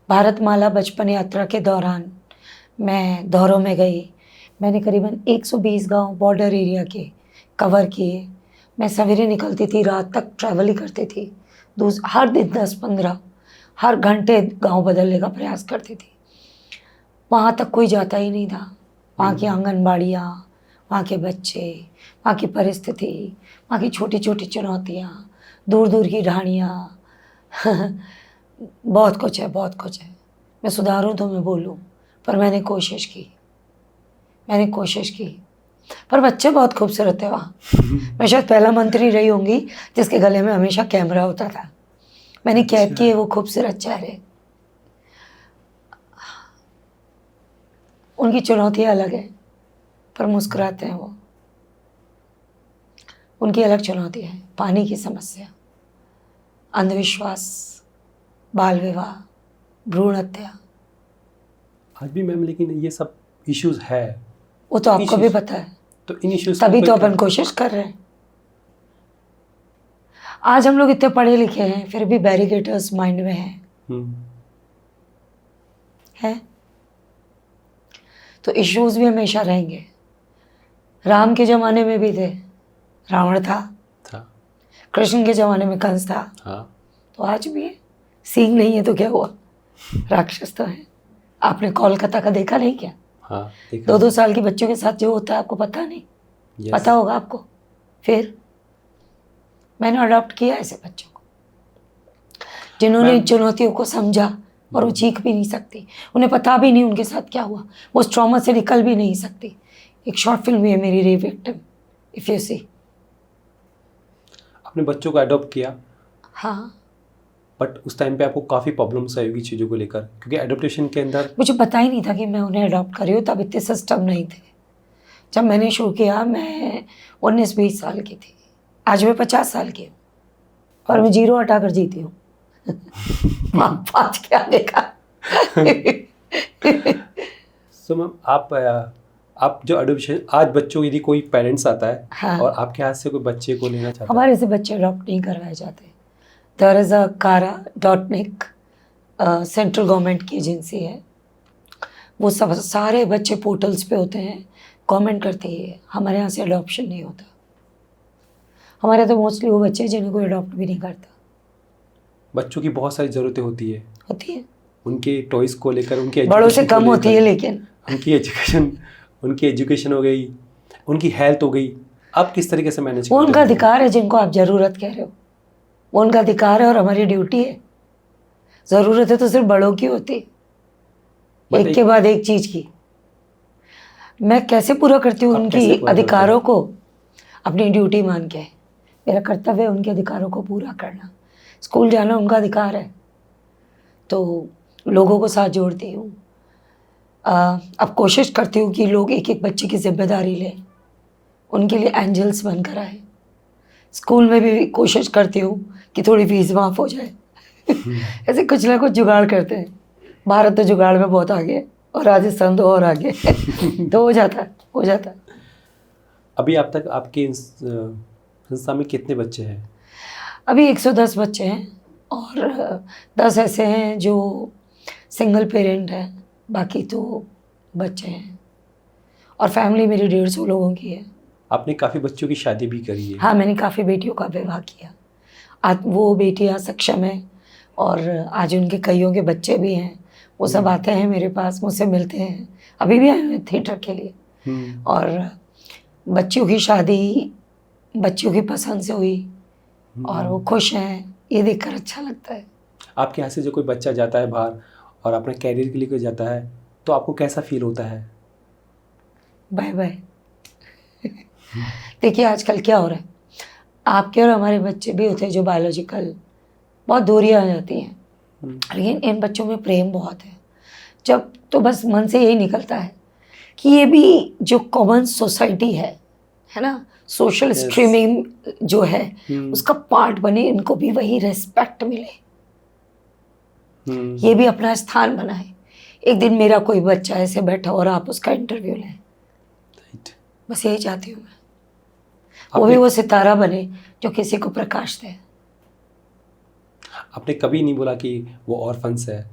भारतमाला बचपन यात्रा के दौरान मैं दौरों में गई, मैंने करीबन 120 गांव बॉर्डर एरिया के कवर किए। मैं सवेरे निकलती थी, रात तक ट्रैवल ही करती थी, हर दिन 10-15, हर घंटे गांव बदलने का प्रयास करती थी। वहाँ तक कोई जाता ही नहीं था। वहाँ की आंगनबाड़ियाँ, वहाँ के बच्चे, वहाँ की परिस्थिति, वहाँ की छोटी छोटी चुनौतियाँ, दूर दूर की ढाणियाँ बहुत कुछ है, बहुत कुछ है। मैं सुधारूँ तो मैं बोलूँ, पर मैंने कोशिश की, पर बच्चे बहुत खूबसूरत थे वहाँ। मैं शायद पहला मंत्री रही होंगी जिसके गले में हमेशा कैमरा होता था। मैंने कैद किए वो खूबसूरत चेहरे। उनकी चुनौतियाँ अलग है, पर मुस्कुराते हैं वो। उनकी अलग चुनौती है, पानी की समस्या, अंधविश्वास, बाल विवाह, भ्रूण हत्या। आज भी मैम लेकिन ये सब इश्यूज है। वो तो आपको भी Issues- पता है, तो इन इश्यूज तभी तो अपन कोशिश कर रहे हैं। आज हम लोग इतने पढ़े लिखे हैं, फिर भी बैरिकेडर्स माइंड में है। तो इश्यूज भी हमेशा रहेंगे। राम के ज़माने में भी थे, रावण था, कृष्ण के ज़माने में कंस था, तो आज भी है। सींग नहीं है तो क्या हुआ, राक्षस तो है। आपने कोलकाता का देखा नहीं क्या? हाँ, 2-2 साल के बच्चों के साथ जो होता है आपको पता नहीं? Yes. पता होगा आपको। फिर मैंने अडॉप्ट किया ऐसे बच्चों को, जिन्होंने मैम- चुनौतियों को समझा और वो चीख भी नहीं सकती, उन्हें पता भी नहीं उनके साथ क्या हुआ, वो उस ट्रॉमा से निकल भी नहीं सकती। एक शॉर्ट फिल्म भी है मेरी, rape victim, if you see. आपने बच्चों को अडॉप्ट किया, हाँ, बट उस टाइम पे आपको काफ़ी प्रॉब्लम्स आई होगी चीज़ों को लेकर, क्योंकि एडॉप्टेशन के अंदर मुझे पता ही नहीं था कि मैं उन्हें अडॉप्ट कर रही हूँ, तब इतने सिस्टम नहीं थे। जब मैंने शुरू किया मैं 19-20 साल की थी, आज मैं 50 साल की हूँ, और मैं 0 हटा कर जीती हूँ। 5 के आगे का। सो मैम आप जो एडॉप्शन, आज बच्चों यदि कोई पेरेंट्स आता है हाँ। और आपके हाथ से कोई बच्चे को लेना चाहता है, हमारे से बच्चे अडॉप्ट नहीं करवाए जाते। देयर इज़ अ कारा.निक, सेंट्रल गवर्नमेंट की एजेंसी है, वो सब सारे बच्चे पोर्टल्स पे होते हैं, गवर्नमेंट करती है। हमारे यहाँ से अडॉप्शन नहीं होता। हमारे तो मोस्टली वो बच्चे जिन्हें कोई अडॉप्ट भी नहीं करता। बच्चों की बहुत सारी ज़रूरतें होती है, होती है, उनके टॉयज़ को लेकर, उनके बड़ों से education को कम होती है, लेकर, लेकिन उनकी एजुकेशन हो गई, उनकी हेल्थ हो गई, आप किस तरीके से मैनेज वो करते उनका हैं? अधिकार है जिनको आप ज़रूरत कह रहे हो, वो उनका अधिकार है और हमारी ड्यूटी है। ज़रूरत है तो सिर्फ बड़ों की होती है, But एक के बाद एक चीज़ की। मैं कैसे पूरा करती हूँ आप उनकी कैसे पूरा करते अधिकारों को? अपनी ड्यूटी मान के। मेरा कर्तव्य है उनके अधिकारों को पूरा करना। स्कूल जाना उनका अधिकार है, तो लोगों को साथ जोड़ती हूँ। अब कोशिश करती हूँ कि लोग एक एक बच्चे की जिम्मेदारी लें, उनके लिए एंजल्स बनकर आए। स्कूल में भी कोशिश करती हूँ कि थोड़ी फीस माफ़ हो जाए। ऐसे कुछ ना कुछ जुगाड़ करते हैं। भारत तो जुगाड़ में बहुत आगे है और राजस्थान तो और आगे है। तो हो जाता है। अभी आप तक आपके संस्था में कितने बच्चे हैं? अभी 110 बच्चे हैं और 10 ऐसे हैं जो सिंगल पेरेंट हैं, बाकी तो बच्चे हैं। और फैमिली मेरी 150 लोगों की है। आपने काफ़ी बच्चों की शादी भी करी है। हाँ, मैंने काफ़ी बेटियों का विवाह किया। आज वो बेटियाँ सक्षम हैं और आज उनके कईयों के बच्चे भी हैं। वो सब आते हैं मेरे पास, मुझसे मिलते हैं, अभी भी आए हैं थिएटर के लिए। और बच्चियों की शादी बच्चियों की पसंद से हुई और वो खुश हैं, ये देखकर अच्छा लगता है। आपके यहाँ से जो कोई बच्चा जाता है बाहर और अपने कैरियर के लिए कोई जाता है, तो आपको कैसा फील होता है? Bye bye. देखिए आजकल क्या हो रहा है, आपके और हमारे बच्चे भी होते हैं जो बायोलॉजिकल, बहुत दूरियां आ जाती हैं, लेकिन इन बच्चों में प्रेम बहुत है। जब तो बस मन से यही निकलता है कि ये भी जो कॉमन सोसाइटी है ना, सोशल Yes. स्ट्रीमिंग जो है उसका पार्ट बने, इनको भी वही रेस्पेक्ट मिले, ये भी अपना स्थान बनाए। एक दिन मेरा कोई बच्चा ऐसे बैठा और आप उसका इंटरव्यू लें, बस यही चाहती हूँ मैं। वो भी वो सितारा बने जो किसी को प्रकाश दे। आपने कभी नहीं बोला कि वो ऑर्फन्स है,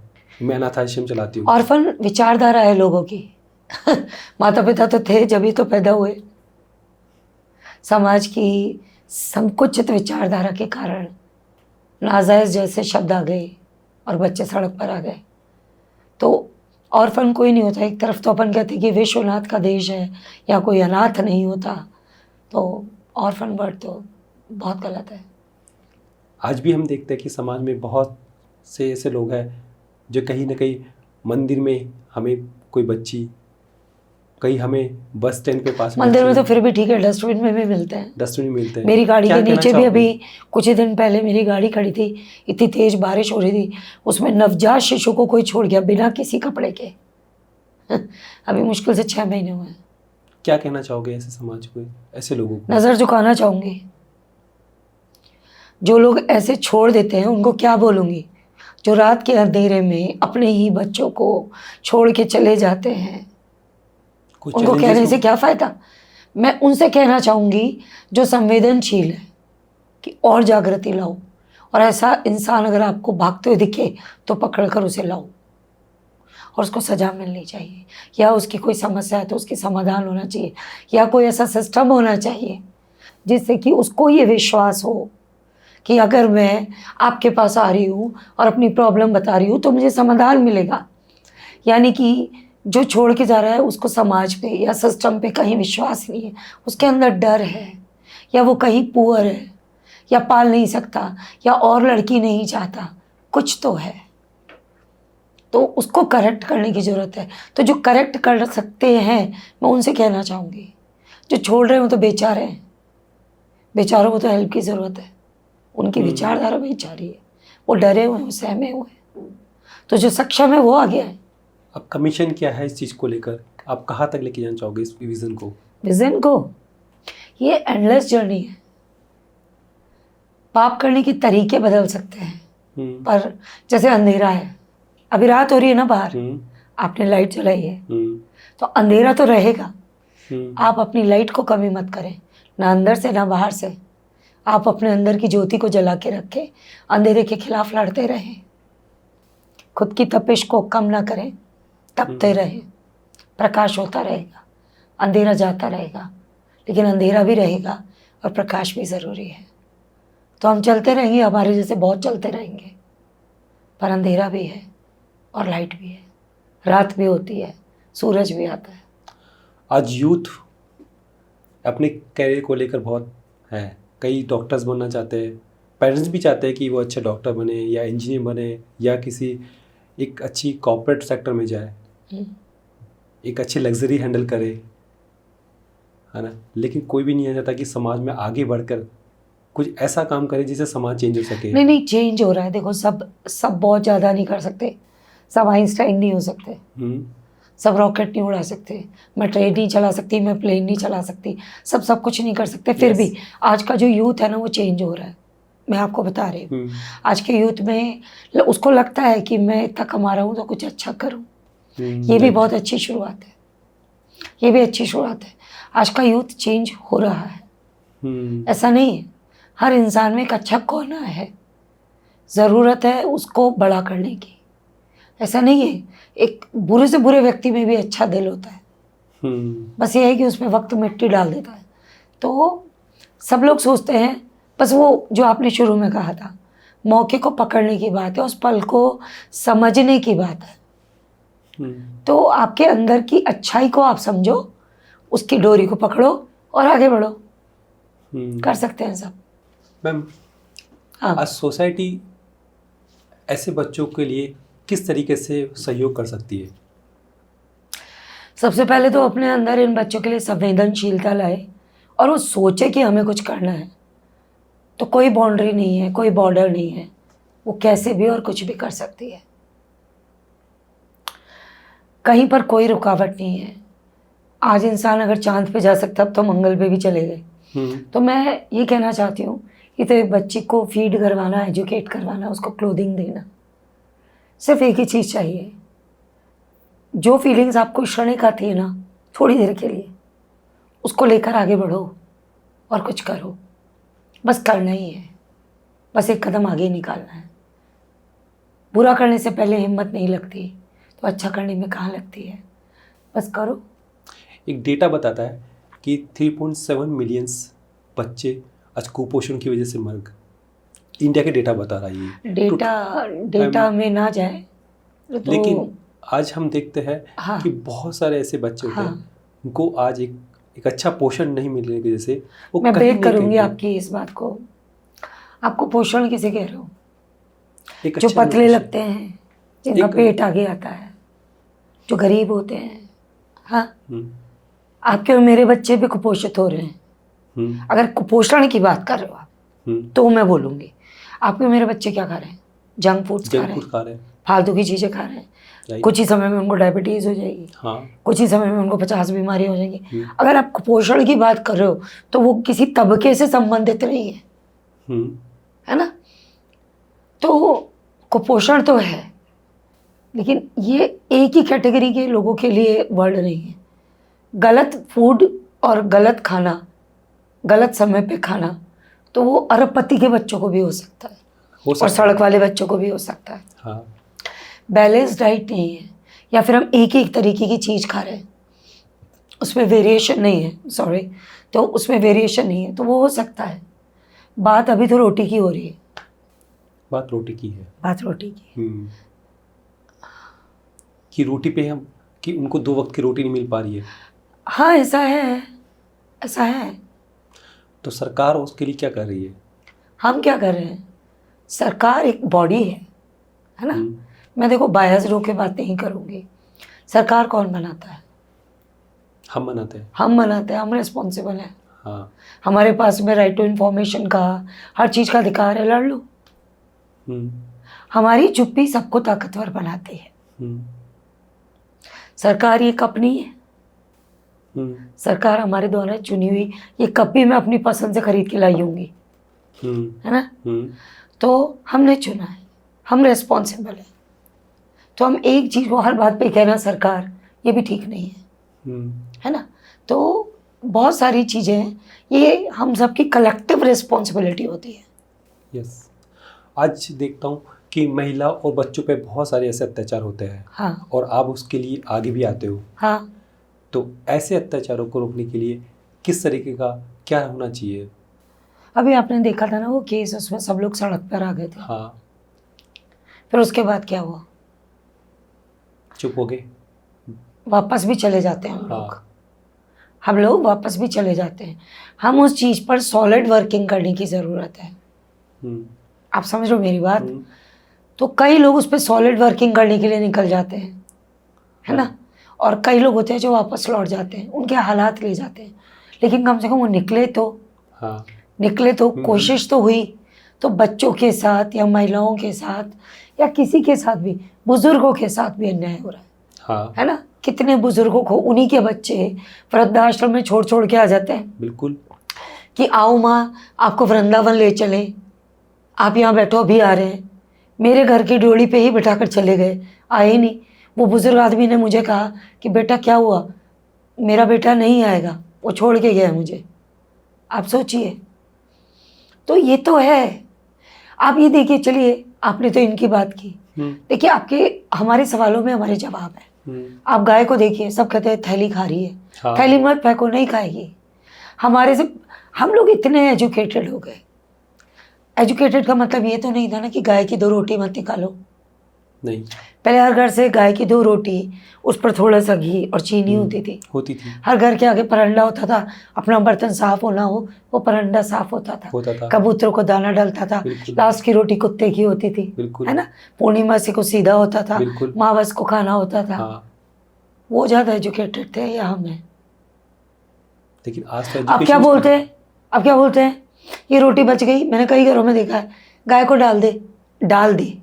मैं अनाथ आश्रम चलाती हूँ? ऑर्फन विचारधारा है लोगों की। माता पिता तो थे जब ही तो पैदा हुए। समाज की संकुचित विचारधारा के कारण नाजायज़ जैसे शब्द आ गए और बच्चे सड़क पर आ गए। तो ऑर्फन कोई नहीं होता। एक तरफ तो अपन कहते हैं कि विश्वनाथ का देश है या कोई अनाथ नहीं होता, तो ऑर्फन वर्ड तो बहुत गलत है। आज भी हम देखते हैं कि समाज में बहुत से ऐसे लोग हैं जो कहीं ना कहीं मंदिर में हमें कोई बच्ची, कहीं हमें बस स्टैंड पे पास मंदिर में तो फिर भी ठीक है, डस्टबिन में भी मिलते हैं। डस्टबिन मिलते हैं। मेरी गाड़ी क्या के कहना नीचे भी चाहोगे? अभी कुछ ही दिन पहले मेरी गाड़ी खड़ी थी, इतनी तेज बारिश हो रही थी, उसमें नवजात शिशु को कोई छोड़ गया बिना किसी कपड़े के। अभी मुश्किल से 6 महीने हुए हैं। क्या कहना चाहोगे ऐसे समाज को, ऐसे लोगों को? नज़र झुकाना चाहूँगी। जो लोग ऐसे छोड़ देते हैं उनको क्या बोलूँगी? जो रात के अंधेरे में अपने ही बच्चों को छोड़ के चले जाते हैं, कुछ उनको challenges कहने हो- से क्या फ़ायदा? मैं उनसे कहना चाहूँगी जो संवेदनशील है कि और जागृति लाओ, और ऐसा इंसान अगर आपको भागते हुए दिखे तो पकड़ कर उसे लाओ और उसको सज़ा मिलनी चाहिए, या उसकी कोई समस्या है तो उसकी समाधान होना चाहिए, या कोई ऐसा सिस्टम होना चाहिए जिससे कि उसको ये विश्वास हो कि अगर मैं आपके पास आ रही हूँ और अपनी प्रॉब्लम बता रही हूँ तो मुझे समाधान मिलेगा। यानी कि जो छोड़ के जा रहा है उसको समाज पे या सिस्टम पे कहीं विश्वास नहीं है, उसके अंदर डर है, या वो कहीं पुअर है, या पाल नहीं सकता, या और लड़की नहीं चाहता, कुछ तो है, तो उसको करेक्ट करने की ज़रूरत है। तो जो करेक्ट कर सकते हैं मैं उनसे कहना चाहूँगी, जो छोड़ रहे हैं वो तो बेचारे हैं, बेचारों को तो हेल्प की ज़रूरत है, उनकी विचारधारा बेचारी है, वो डरे हुए हैं, वो सहमे हुए हैं। तो जो सक्षम है वो आगे आए। अब कमीशन क्या है इस चीज़ को लेकर, आप कहाँ तक लेके जाना चाहोगे इस विज़न को? विजन को, ये एंडलेस जर्नी है। पाप करने के तरीके बदल सकते हैं, पर जैसे अंधेरा है, अभी रात हो रही है ना बाहर, आपने लाइट जलाई है तो अंधेरा तो रहेगा। आप अपनी लाइट को कमी मत करें, ना अंदर से ना बाहर से। आप अपने अंदर की ज्योति को जला के रखें, अंधेरे के खिलाफ लड़ते रहें, खुद की तपिश को कम ना करें, तपते रहें। प्रकाश होता रहेगा, अंधेरा जाता रहेगा, लेकिन अंधेरा भी रहेगा और प्रकाश भी ज़रूरी है। तो हम चलते रहेंगे, हमारे जैसे बहुत चलते रहेंगे, पर अंधेरा भी है और लाइट भी है, रात भी होती है, सूरज भी आता है। आज यूथ अपने कैरियर को लेकर बहुत है, कई डॉक्टर्स बनना चाहते हैं, पेरेंट्स भी चाहते हैं कि वो अच्छा डॉक्टर बने या इंजीनियर बने या किसी एक अच्छी कॉर्पोरेट सेक्टर में जाए, एक अच्छी लग्जरी हैंडल करे, है ना। लेकिन कोई भी नहीं चाहता कि समाज में आगे बढ़कर कुछ ऐसा काम करे जिससे समाज चेंज हो सके। नहीं, चेंज हो रहा है। देखो, सब बहुत ज़्यादा नहीं कर सकते, सब आइंस्टाइन नहीं हो सकते, सब रॉकेट नहीं उड़ा सकते, मैं ट्रेन नहीं चला सकती, मैं प्लेन नहीं चला सकती, सब कुछ नहीं कर सकते। फिर भी आज का जो यूथ है ना वो चेंज हो रहा है। मैं आपको बता रही हूँ, आज के यूथ में उसको लगता है कि मैं इतना कमा रहा हूँ तो कुछ अच्छा करूँ। ये भी बहुत अच्छी शुरुआत है, ये भी अच्छी शुरुआत है। आज का यूथ चेंज हो रहा है, ऐसा नहीं है। हर इंसान में एक अच्छा कोना है, ज़रूरत है उसको बड़ा करने की। ऐसा नहीं है, एक बुरे से बुरे व्यक्ति में भी अच्छा दिल होता है, बस ये है कि उसमें वक्त मिट्टी डाल देता है। तो सब लोग सोचते हैं, बस वो जो आपने शुरू में कहा था, मौके को पकड़ने की बात है, उस पल को समझने की बात है। तो आपके अंदर की अच्छाई को आप समझो, उसकी डोरी को पकड़ो और आगे बढ़ो। कर सकते हैं सब। मैम, आज सोसाइटी ऐसे बच्चों के लिए किस तरीके से सहयोग कर सकती है? सबसे पहले तो अपने अंदर इन बच्चों के लिए संवेदनशीलता लाए और वो सोचे कि हमें कुछ करना है। तो कोई बाउंड्री नहीं है, कोई बॉर्डर नहीं है, वो कैसे भी और कुछ भी कर सकती है, कहीं पर कोई रुकावट नहीं है। आज इंसान अगर चांद पे जा सकता अब तो मंगल पे भी चले गए। तो मैं ये कहना चाहती हूँ कि तो एक बच्ची को फीड करवाना, एजुकेट करवाना, उसको क्लोथिंग देना, सिर्फ एक ही चीज़ चाहिए। जो फीलिंग्स आपको क्षणिक आती है ना, थोड़ी देर के लिए उसको लेकर आगे बढ़ो और कुछ करो। बस करना ही है, बस एक कदम आगे निकालना है। बुरा करने से पहले हिम्मत नहीं लगती तो अच्छा करने में कहाँ लगती है, बस करो। एक डेटा बताता है कि 3.7 मिलियंस बच्चे आज कुपोषण की वजह से मर गए। इंडिया के डेटा बता रहा है ये। डेटा में ना जाए तो लेकिन आज हम देखते हैं कि बहुत सारे ऐसे बच्चे होते हैं उनको आज एक अच्छा पोषण नहीं मिलने की वजह से वो मैं ब्रेक करूंगी आपकी इस बात को। आपको पोषण किसे कह रहे हो? जो पतले लगते हैं, जिनका पेट आगे आता है, जो गरीब होते हैं। हाँ, आपके और मेरे बच्चे भी कुपोषित हो रहे हैं। अगर कुपोषण की बात कर रहे हो आप तो मैं बोलूँगी, आपके मेरे बच्चे क्या खा रहे हैं? जंक फूड्स खा रहे हैं, फालतू की चीज़ें खा रहे हैं। कुछ ही समय में उनको डायबिटीज़ हो जाएगी, कुछ ही समय में उनको 50 बीमारियाँ हो जाएंगी। अगर आप कुपोषण की बात कर रहे हो तो वो किसी तबके से संबंधित नहीं है, है ना। तो कुपोषण तो है, लेकिन ये एक ही कैटेगरी के लोगों के लिए वर्ड नहीं है। गलत फूड और गलत खाना, गलत समय पे खाना, तो वो अरबपति के बच्चों को भी हो सकता है और सड़क वाले बच्चों को भी हो सकता है। हाँ। बैलेंस डाइट नहीं है, या फिर हम एक ही तरीके की चीज़ खा रहे हैं, उसमें वेरिएशन नहीं है, सॉरी, तो उसमें वेरिएशन नहीं है, तो वो हो सकता है। बात अभी तो रोटी की हो रही है, बात रोटी की है, बात रोटी की कि रोटी पे हम कि उनको 2 वक्त की रोटी नहीं मिल पा रही है। हाँ, ऐसा है, ऐसा है। तो सरकार उसके लिए क्या कर रही है? हम क्या कर रहे हैं? सरकार एक बॉडी है, है ना। मैं देखो बायस होके बात नहीं करूँगी। सरकार कौन बनाता है? हम बनाते हैं। हम बनाते हैं, हम रिस्पॉन्सिबल हैं। हाँ। हमारे पास में राइट टू इन्फॉर्मेशन का, हर चीज़ का अधिकार है, लड़ लो। हम्म, हमारी चुप्पी सबको ताकतवर बनाती है। हम्म, सरकार ये कप नहीं है, सरकार हमारे द्वारा चुनी हुई ये कप भी मैं अपनी पसंद से खरीद के लाई होंगी, है ना। तो हमने चुना है, हम रिस्पॉन्सिबल है। तो हम एक चीज़ को हर बात पे कहना सरकार, ये भी ठीक नहीं है ना। तो बहुत सारी चीज़ें हैं, ये हम सबकी कलेक्टिव रिस्पॉन्सिबिलिटी होती है। यस। आज देखता हूँ कि महिला और बच्चों पे बहुत सारे ऐसे अत्याचार होते हैं। हाँ और आप उसके लिए आगे भी आते हो। हाँ। तो ऐसे अत्याचारों को रोकने के लिए किस तरीके का क्या होना चाहिए? अभी आपने देखा था ना वो केस, उसमें सब लोग सड़क पर आ गए थे। हाँ। फिर उसके बाद क्या हुआ? चुप हो गए। वापस भी चले जाते हैं हाँ। हम लोग वापस भी चले जाते हैं। हम उस चीज़ पर सॉलिड वर्किंग करने की ज़रूरत है। आप समझ रहे हो मेरी बात? तो कई लोग उस पर सॉलिड वर्किंग करने के लिए निकल जाते हैं, है ना। और कई लोग होते हैं जो वापस लौट जाते हैं, उनके हालात ले जाते हैं, लेकिन कम से कम वो निकले तो। हाँ। निकले तो, कोशिश तो हुई। तो बच्चों के साथ या महिलाओं के साथ या किसी के साथ भी, बुजुर्गों के साथ भी अन्याय हो रहा है। हाँ। है ना। कितने बुजुर्गों को उन्हीं के बच्चे वृद्धाश्रम में छोड़ छोड़ के आ जाते हैं। बिल्कुल। कि आओ माँ, आपको वृंदावन ले चलें, आप यहाँ बैठो, अभी आ रहे हैं। मेरे घर की ड्योढ़ी पे ही बिठा कर चले गए, आए ही नहीं। वो बुजुर्ग आदमी ने मुझे कहा कि बेटा क्या हुआ? मेरा बेटा नहीं आएगा, वो छोड़ के गया मुझे। आप सोचिए। तो ये तो है। आप ये देखिए, चलिए आपने तो इनकी बात की, देखिए आपके हमारे सवालों में हमारे जवाब है। आप गाय को देखिए, सब कहते हैं थैली खा रही है। हाँ। थैली मत फेंको, नहीं खाएगी। हमारे से हम लोग इतने एजुकेटेड हो गए। एजुकेटेड का मतलब ये तो नहीं था ना कि गाय की 2 रोटी मत निकालो। नहीं। पहले हर घर से गाय की 2 रोटी, उस पर थोड़ा सा घी और चीनी होती थी। हर घर के आगे परंडा होता था, अपना बर्तन साफ होना हो वो परंडा साफ होता था। कबूतरों को दाना डलता था। लास्ट की रोटी कुत्ते की होती थी, है ना। पूर्णिमा से को सीधा होता था, मावस को खाना होता था। हाँ। वो ज़्यादा एजुकेटेड थे या हम हैं? लेकिन आज तो अब क्या बोलते हैं? अब क्या बोलते हैं? ये रोटी बच गई, मैंने कई घरों में देखा है, गाय को डाल दे, डाल दे,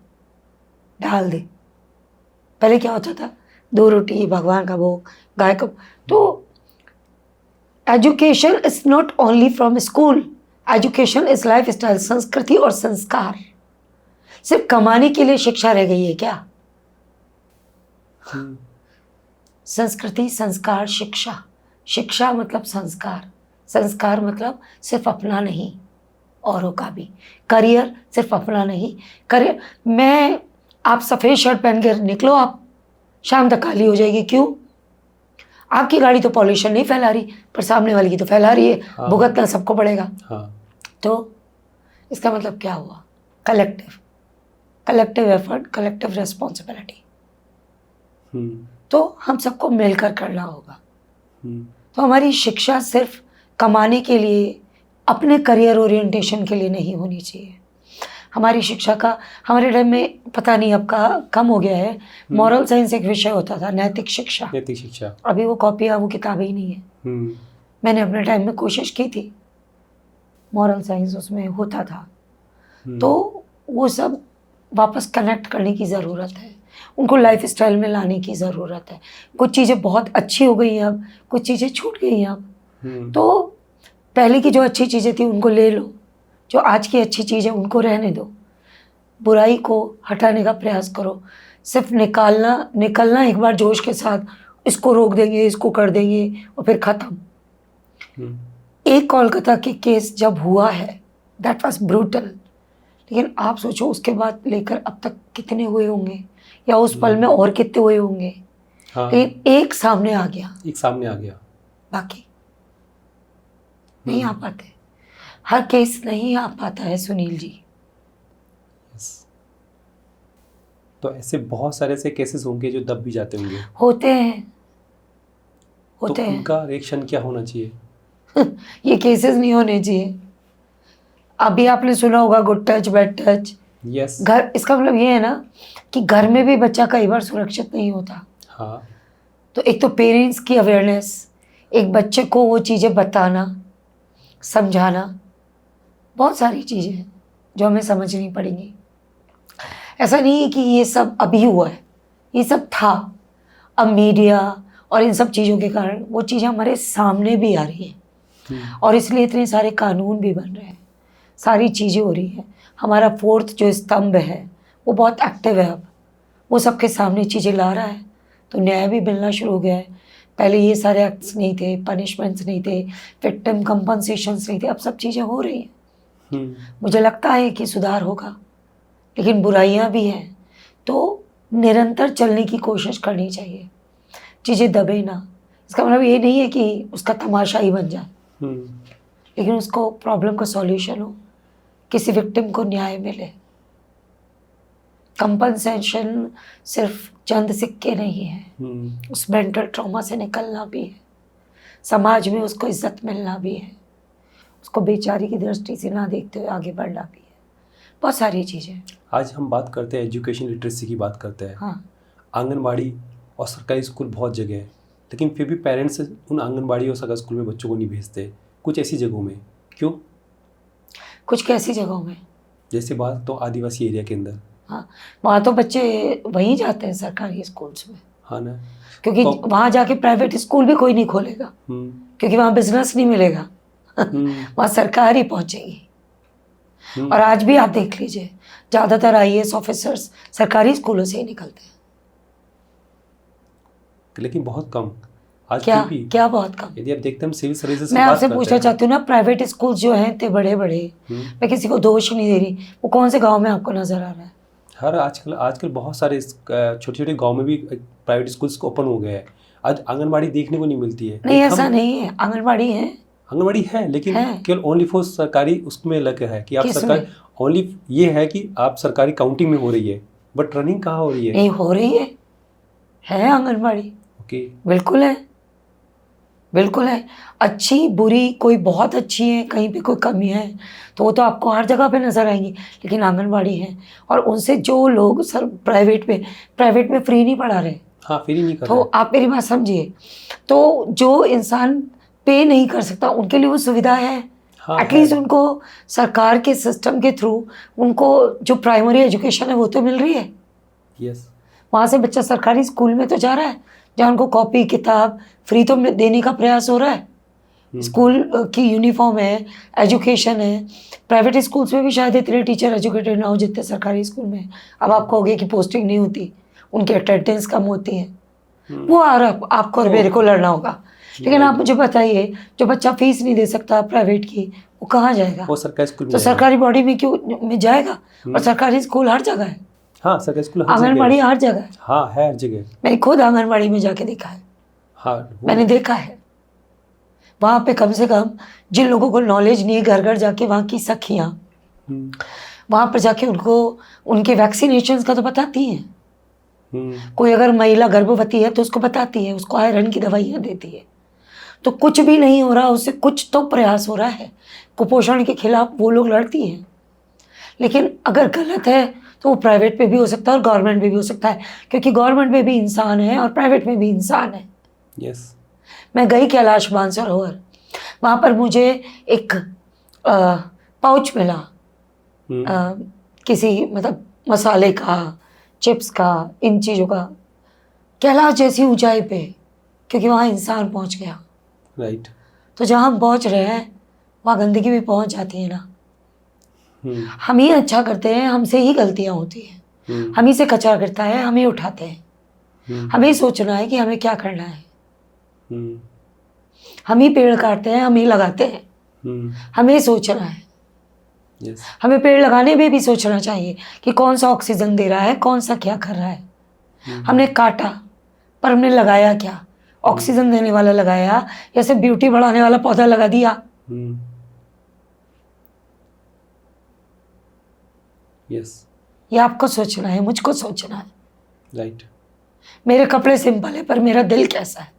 डाल दे। पहले क्या होता था? 2 रोटी, भगवान का भोग, गाय को। तो education is not only from school, education is life style, संस्कृति और संस्कार। सिर्फ कमाने के लिए शिक्षा रह गई है क्या? संस्कृति, संस्कार, शिक्षा। शिक्षा मतलब संस्कार, संस्कार मतलब सिर्फ अपना नहीं, औरों का भी। करियर सिर्फ अपना नहीं, करियर मैं आप सफ़ेद शर्ट पहन कर निकलो, आप शाम तक काली हो जाएगी। क्यों? आपकी गाड़ी तो पॉल्यूशन नहीं फैला रही, पर सामने वाली की तो फैला रही है। हाँ। भुगतना सबको पड़ेगा। हाँ। तो इसका मतलब क्या हुआ? Collective effort, collective responsibility. तो हम सबको मिलकर करना होगा। तो हमारी शिक्षा सिर्फ कमाने के लिए, अपने करियर ओरिएंटेशन के लिए नहीं होनी चाहिए। हमारी शिक्षा का, हमारे टाइम में पता नहीं अब का कम हो गया है, मॉरल साइंस एक विषय होता था, नैतिक शिक्षा। नैतिक शिक्षा। अभी वो कॉपियाँ, वो किताबें ही नहीं है। मैंने अपने टाइम में कोशिश की थी, मॉरल साइंस उसमें होता था। तो वो सब वापस कनेक्ट करने की ज़रूरत है, उनको लाइफ स्टाइल में लाने की ज़रूरत है। कुछ चीज़ें बहुत अच्छी हो गई हैं अब, कुछ चीज़ें छूट गई हैं अब। तो पहले की जो अच्छी चीज़ें थी उनको ले लो, जो आज की अच्छी चीज़ें उनको रहने दो। बुराई को हटाने का प्रयास करो। सिर्फ निकलना एक बार जोश के साथ, इसको रोक देंगे, इसको कर देंगे और फिर ख़त्म। एक कोलकाता के केस जब हुआ है, दैट वाज ब्रूटल, लेकिन आप सोचो उसके बाद लेकर अब तक कितने हुए होंगे, या उस पल में और कितने हुए होंगे। हाँ। लेकिन एक सामने आ गया, बाकी नहीं आ पाते। हर केस नहीं आ पाता है सुनील जी। तो ऐसे बहुत सारे ऐसे केसेस होंगे जो दब भी जाते होंगे। होते हैं तो उनका रिएक्शन क्या होना चाहिए? ये केसेस नहीं होने चाहिए। अभी आपने सुना होगा good touch bad touch, yes. घर, इसका मतलब ये है ना कि घर में भी बच्चा कई बार सुरक्षित नहीं होता। हाँ। तो एक तो पेरेंट्स की अवेयरनेस, एक बच्चे को वो चीज़ें बताना, समझाना, बहुत सारी चीज़ें हैं जो हमें समझनी पड़ेंगी। ऐसा नहीं है कि ये सब अभी हुआ है, ये सब था। अब मीडिया और इन सब चीज़ों के कारण वो चीज़ें हमारे सामने भी आ रही हैं और इसलिए इतने सारे कानून भी बन रहे हैं, सारी चीज़ें हो रही हैं। हमारा फोर्थ जो स्तंभ है वो बहुत एक्टिव है अब, वो सबके सामने चीज़ें ला रहा है, तो न्याय भी मिलना शुरू हो गया है। पहले ये सारे एक्ट्स नहीं थे, पनिशमेंट्स नहीं थे, विक्टिम कंपनसेशंस नहीं थे, अब सब चीज़ें हो रही हैं। मुझे लगता है कि सुधार होगा, लेकिन बुराइयां भी हैं, तो निरंतर चलने की कोशिश करनी चाहिए, चीज़ें दबे ना। इसका मतलब ये नहीं है कि उसका तमाशा ही बन जाए, लेकिन उसको प्रॉब्लम का सॉल्यूशन हो, किसी विक्टिम को न्याय मिले। कंपनसेशन सिर्फ चंद सिक्के नहीं है, उस मेंटल ट्रॉमा से निकलना भी है, समाज में उसको इज्जत मिलना भी है, उसको बेचारी की दृष्टि से ना देखते हुए आगे बढ़ना भी है, बहुत सारी चीज़ें। आज हम बात करते हैं एजुकेशन लिटरेसी की बात करते हैं। हाँ, आंगनबाड़ी और सरकारी स्कूल बहुत जगह है, लेकिन फिर भी पेरेंट्स उन आंगनबाड़ी और सरकारी स्कूल में बच्चों को नहीं भेजते। कुछ ऐसी जगहों में क्यों? कुछ कैसी जगहों में, जैसे बात तो आदिवासी एरिया के अंदर। हाँ, वहाँ तो बच्चे वहीं जाते हैं सरकारी स्कूल्स में, हाँ ना, क्योंकि वहाँ जाके प्राइवेट स्कूल भी कोई नहीं खोलेगा, क्योंकि वहाँ बिजनेस नहीं मिलेगा। वहाँ सरकार ही पहुँचेगी। और आज भी आप देख लीजिए, ज़्यादातर IAS ऑफिसर्स सरकारी स्कूलों से ही निकलते हैं। लेकिन बहुत कम आज क्या भी। क्या बहुत कम? यदि आप देखते हैं हम सिविल सर्विसेज मैं आपसे पूछना चाहती हूँ ना, प्राइवेट स्कूल जो हैं इतने बड़े बड़े, मैं किसी को दोष नहीं दे रही, वो कौन से गांव में आपको नजर आ रहा है? हर आजकल बहुत सारे छोटे छोटे गांव में भी प्राइवेट स्कूल्स ओपन हो गए हैं। आज आंगनबाड़ी देखने को नहीं मिलती है। नहीं, ऐसा नहीं है, आंगनबाड़ी है, आंगनबाड़ी है, लेकिन है। केवल ओनली फॉर सरकारी उसमें लग है कि आप किस सरकारी, में? ओनली ये है कि आप सरकारी काउंटिंग में हो रही है, बट रनिंग कहाँ हो रही है? नहीं हो रही है आंगनबाड़ी, ओके। बिल्कुल है, बिल्कुल है। अच्छी बुरी, कोई बहुत अच्छी है, कहीं पे कोई कमी है, तो वो तो आपको हर जगह पे नज़र आएंगी, लेकिन आंगनबाड़ी है। और उनसे जो लोग सर प्राइवेट में फ्री नहीं पढ़ा रहे, हाँ, फ्री नहीं कर तो रहे। आप मेरी बात समझिए, तो जो इंसान पे नहीं कर सकता उनके लिए वो सुविधा है। हाँ, एटलीस्ट है। उनको सरकार के सिस्टम के थ्रू उनको जो प्राइमरी एजुकेशन है वो तो मिल रही है। यस। वहाँ से बच्चा सरकारी स्कूल में तो जा रहा है, जहाँ उनको कॉपी किताब फ्री तो देने का प्रयास हो रहा है। स्कूल की यूनिफॉर्म है, एजुकेशन है। प्राइवेट स्कूल्स में भी शायद इतने टीचर एजुकेटेड ना हो जितने सरकारी स्कूल में। अब आप कहोगे कि पोस्टिंग नहीं होती, उनकी अटेंडेंस कम होती है, वो आपको और मेरे को लड़ना होगा। लेकिन आप मुझे बताइए, जो बच्चा फीस नहीं दे सकता प्राइवेट की, वो कहाँ जाएगा? वो सरकारी स्कूल में तो जाएगा। सरकारी बॉडी में क्यों में जाएगा? और सरकारी स्कूल हर जगह है, हाँ, सरकारी स्कूल हर जगह आंगनबाड़ी है। हर जगह है। हाँ, है हर जगह। मैंने खुद आंगनबाड़ी में जाके देखा है, हाँ, मैंने देखा है। वहाँ पे कम से कम जिन लोगों को नॉलेज नहीं है, घर घर जाके वहाँ की सखियाँ वहाँ पर जाके उनको उनके वैक्सीनेशन का तो बताती हैं। कोई अगर महिला गर्भवती है तो उसको बताती है, उसको आयरन की दवाइयाँ देती है। तो कुछ भी नहीं हो रहा, उससे कुछ तो प्रयास हो रहा है। कुपोषण के खिलाफ वो लोग लड़ती हैं, लेकिन अगर गलत है तो वो प्राइवेट में भी हो सकता है और गवर्नमेंट में भी हो सकता है, क्योंकि गवर्नमेंट में भी इंसान है और प्राइवेट में भी इंसान है। यस। मैं गई कैलाश मानसरोवर, वहाँ पर मुझे एक पाउच मिला किसी मतलब मसाले का, चिप्स का, इन चीज़ों का, कैलाश जैसी ऊंचाई पे, क्योंकि वहाँ इंसान पहुँच गया। राइट। तो जहाँ हम पहुँच रहे हैं वहाँ गंदगी भी पहुँच जाती है ना। हम ही अच्छा करते हैं, हमसे ही गलतियाँ होती हैं। हम ही से कचरा गिरता है, हम ही उठाते हैं। हमें सोचना है कि हमें क्या करना है। हम ही पेड़ काटते हैं, हम ही लगाते हैं। हमें सोचना है। यस। हमें पेड़ लगाने में भी सोचना चाहिए कि कौन सा ऑक्सीजन दे रहा है, कौन सा क्या कर रहा है। हमने काटा पर हमने लगाया क्या? ऑक्सीजन देने वाला लगाया या सिर्फ ब्यूटी बढ़ाने वाला पौधा लगा दिया? यस। ये आपको सोचना है, मुझको सोचना है। राइट। मेरे कपड़े सिंपल है पर मेरा दिल कैसा है,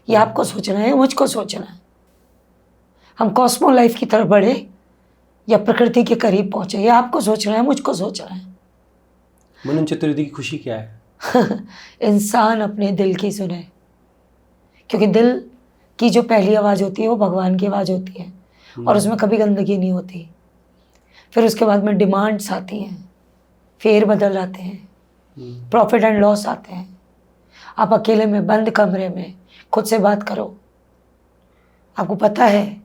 ये आपको सोचना है, मुझको सोचना है। हम कॉस्मो लाइफ की तरफ बढ़े या प्रकृति के करीब पहुँचे, या आपको सोचना है, मुझको सोचना है। मनन चतुर्वेदी की खुशी क्या है? इंसान अपने दिल की सुने, क्योंकि दिल की जो पहली आवाज़ होती है वो भगवान की आवाज़ होती है, और उसमें कभी गंदगी नहीं होती। फिर उसके बाद में डिमांड्स आती हैं, फेर बदल आते हैं, प्रॉफिट एंड लॉस आते हैं। आप अकेले में बंद कमरे में खुद से बात करो, आपको पता है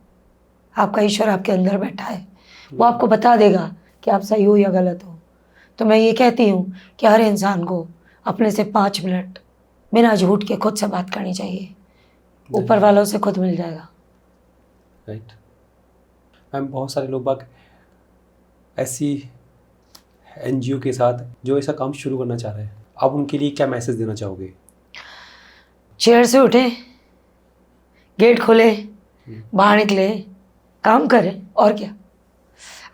आपका ईश्वर आपके अंदर बैठा है, वो आपको बता देगा कि आप सही हो या गलत हो। तो मैं ये कहती हूँ कि हर इंसान को अपने से 5 मिनट बिना झूठ के खुद से बात करनी चाहिए, ऊपर वालों से खुद मिल जाएगा। राइट मैम, बहुत सारे लोग बाग ऐसी NGO के साथ जो ऐसा काम शुरू करना चाह रहे हैं, आप उनके लिए क्या मैसेज देना चाहोगे? चेयर से उठे, गेट खोले, बाहर निकले, काम करें, और क्या।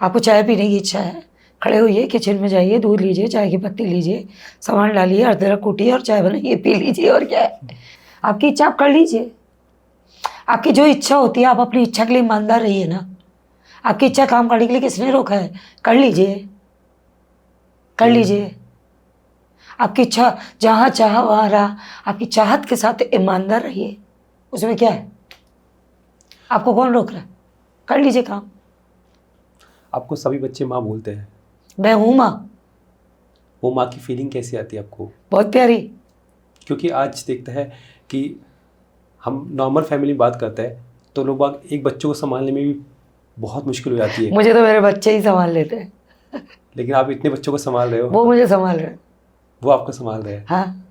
आपको चाय पीने की इच्छा है, खड़े होइए, किचन में जाइए, दूध लीजिए, चाय की पत्ती लीजिए, सामान डालिए, अदरक कूटिए और चाय बनाइए, पी लीजिए, और क्या है। आपकी इच्छा आप कर लीजिए। आपकी जो इच्छा होती है, आप अपनी इच्छा के लिए ईमानदार रहिए ना। आपकी इच्छा काम करने के लिए किसने रोका है? कर लीजिए, कर लीजिए। आपकी इच्छा जहाँ चाह वहाँ रहा, आपकी चाहत के साथ ईमानदार रहिए, उसमें क्या है? आपको कौन रोक रहा है? कर लीजिए काम। आपको सभी बच्चे माँ बोलते हैं, मैं हूँ माँ। वो माँ की फीलिंग कैसी आती है आपको? बहुत प्यारी। क्योंकि आज देखते हैं कि हम नॉर्मल फैमिली बात करते हैं तो लोग बाग एक बच्चों को संभालने में भी बहुत मुश्किल हो जाती है। मुझे तो मेरे बच्चे ही संभाल लेते हैं। लेकिन आप इतने बच्चों को संभाल रहे हो। वो मुझे संभाल रहे हैं। वो आपको संभाल रहे हैं। हाँ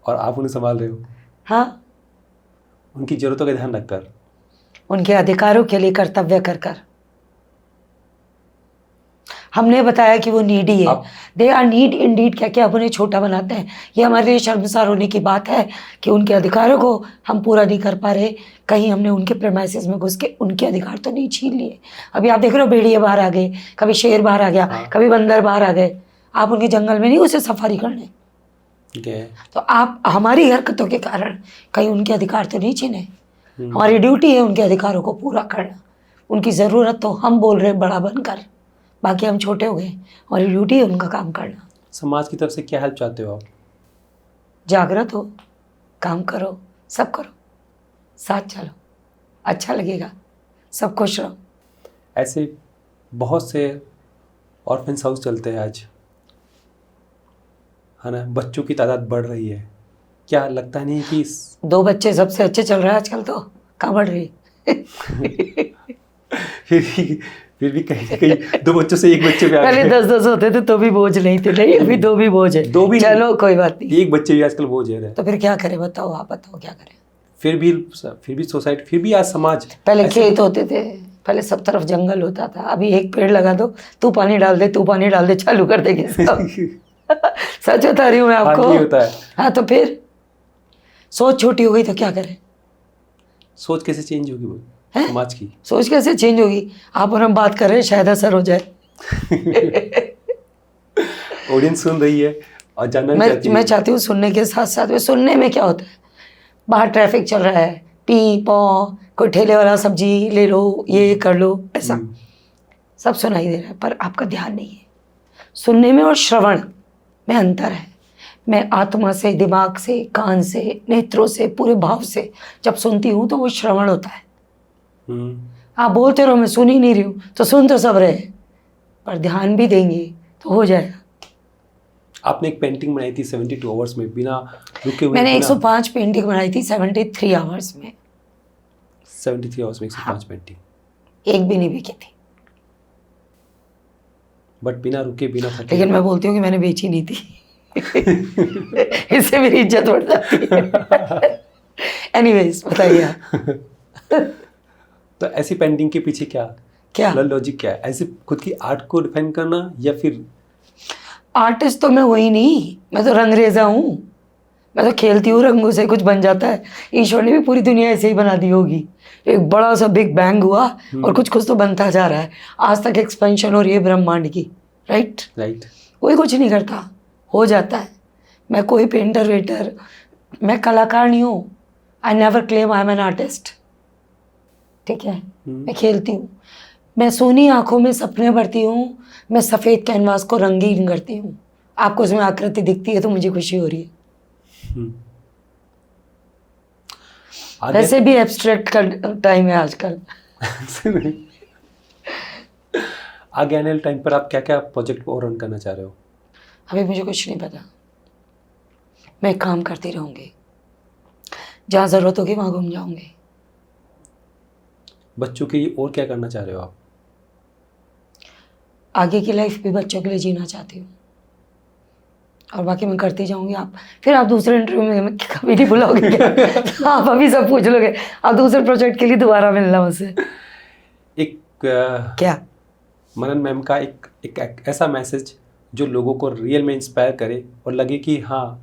और आप उन्हें संभाल रहे हो। हाँ, उनकी ज़रूरतों का ध्यान रखकर, उनके अधिकारों के लिए कर्तव्य कर कर। हमने बताया कि वो नीडी है, दे आर नीड इंडीड, क्या क्या आप उन्हें छोटा बनाते हैं। ये हमारे लिए शर्मसार होने की बात है कि उनके अधिकारों को हम पूरा नहीं कर पा रहे। कहीं हमने उनके प्रेमाइसेस में घुस के उनके अधिकार तो नहीं छीन लिए। अभी आप देख रहे हो, भेड़िए बाहर आ गए, कभी शेर बाहर आ गया, कभी बंदर बाहर आ गए। आप उनके जंगल में नहीं उसे सफारी करने, ठीक है? तो आप हमारी हरकतों के कारण कहीं उनके अधिकार तो नहीं छीने। हमारी ड्यूटी है उनके अधिकारों को पूरा करना। उनकी ज़रूरत तो हम बोल रहे हैं बड़ा बनकर, बाकी हम छोटे हो गए। हमारी ड्यूटी है उनका काम करना। समाज की तरफ से क्या हेल्प चाहते हो आप? जागृत हो, काम करो, सब करो, साथ चलो, अच्छा लगेगा, सब खुश रहो। ऐसे बहुत से ऑर्फन हाउस चलते हैं आज, है ना? बच्चों की तादाद बढ़ रही है। क्या लगता नहीं कि 2 बच्चे सबसे अच्छे चल रहे हैं आजकल, तो कहाँ बढ़ रही? फिर भी कहीं ना कहीं 2 बच्चों से 1 बच्चे पे आ पहले गए। 10-10 होते थे तो भी बोझ नहीं थे, नहीं अभी 2 भी बोझ है। 2 भी चलो कोई बात नहीं। 1 बच्चे भी आजकल बोझ है। तो फिर क्या करें, बताओ, आप बताओ क्या करें। फिर भी सोसाइटी, फिर भी आज समाज, पहले खेत होते थे, पहले सब तरफ जंगल होता था। अभी एक पेड़ लगा दो, तू पानी डाल दे, तू पानी डाल दे, चालू कर देंगे सब। सच बता रही हूँ मैं आपको। हाँ, ये होता है। हाँ, तो फिर सोच छोटी हो गई तो क्या करें? सोच कैसे चेंज होगी वो हैं? समाज की? सोच कैसे चेंज होगी? आप और हम बात कर रहे हैं, शायद असर हो जाए। ऑडियंस सुन रही है और जानना चाहती है। मैं चाहती हूँ सुनने के साथ साथ में, सुनने में क्या होता है, बाहर ट्रैफिक चल रहा है, पी पौ, कोई ठेले वाला सब्जी ले लो, ये कर लो, ऐसा सब सुनाई दे रहा है, पर आपका ध्यान नहीं है। सुनने में और श्रवण में अंतर है। मैं आत्मा से, दिमाग से, कान से, नेत्रों से, पूरे भाव से जब सुनती हूँ तो वो श्रवण होता है। आप बोलते रहो मैं सुन ही नहीं रही हूँ, तो सुन तो सब रहे, पर ध्यान भी देंगे तो हो जाएगा। आपने एक पेंटिंग बनाई थी 72 आवर्स में, बिना रुके हुए। मैंने 105 पेंटिंग बनाई थी 73 आवर्स में। 73 आवर्स में 105 पेंटिंग, एक भी नहीं बिकी थी। बट बिना रुके, बिना थके। लेकिन मैं बोलती हूँ कि मैंने बेची नहीं थी। इससे मेरी इज्जत बढ़ जाती है। एनीवेज, बताइए आप। तो ऐसी पेंटिंग के पीछे क्या लॉजिक क्या है? ऐसे खुद की आर्ट को डिफाइन करना, या फिर? आर्टिस्ट तो मैं वही नहीं, मैं तो रंगरेजा हूँ। मैं तो खेलती हूँ रंगों से, कुछ बन जाता है। ईश्वर ने भी पूरी दुनिया ऐसे ही बना दी होगी। एक बड़ा सा बिग बैंग हुआ और कुछ कुछ तो बनता जा रहा है। आज तक एक्सपेंशन हो रही है ब्रह्मांड की। राइट। कोई कुछ नहीं करता, हो जाता है। मैं कोई पेंटर वेटर, मैं कलाकार नहीं हूँ। I never claim I am an artist. ठीक है, मैं खेलती हूँ। मैं सोनी आंखों में सपने भरती हूँ, मैं सफ़ेद कैनवास को रंगीन करती हूँ। आपको उसमें आकृति दिखती है तो मुझे खुशी हो रही है। वैसे भी एब्स्ट्रैक्ट का टाइम है आजकल। आगे आने वाले टाइम पर आप क्या क्या प्रोजेक्ट और रन करना चाह रहे हो? अभी मुझे कुछ नहीं पता, मैं काम करती रहूँगी, जहाँ ज़रूरत होगी वहाँ घूम जाऊँगी। बच्चों के लिए और क्या करना चाह रहे हो आप? आगे की लाइफ भी बच्चों के लिए जीना चाहती हूँ, और बाकी मैं करती जाऊँगी। आप फिर आप दूसरे इंटरव्यू में कभी नहीं बुलाओगे क्या? आप अभी सब पूछ लोगे, आप दूसरे प्रोजेक्ट के लिए दोबारा मिलना मुझसे। एक क्या मनन मैम का एक ऐसा मैसेज जो लोगों को रियल में इंस्पायर करे और लगे कि हाँ,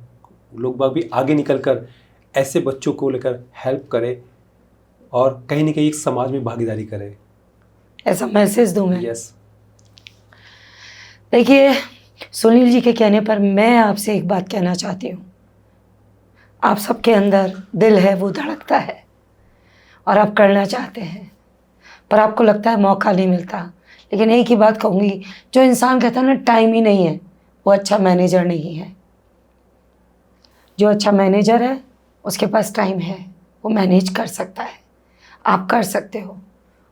लोग बाग भी आगे निकल कर ऐसे बच्चों को लेकर हेल्प करे और कहीं ना कहीं एक समाज में भागीदारी करे, ऐसा मैसेज दूँ मैं? यस। देखिए, सुनील जी के कहने पर मैं आपसे एक बात कहना चाहती हूँ। आप सबके अंदर दिल है, वो धड़कता है और आप करना चाहते हैं, पर आपको लगता है मौका नहीं मिलता। लेकिन एक ही बात कहूँगी, जो इंसान कहता है ना टाइम ही नहीं है, वो अच्छा मैनेजर नहीं है। जो अच्छा मैनेजर है उसके पास टाइम है, वो मैनेज कर सकता है। आप कर सकते हो,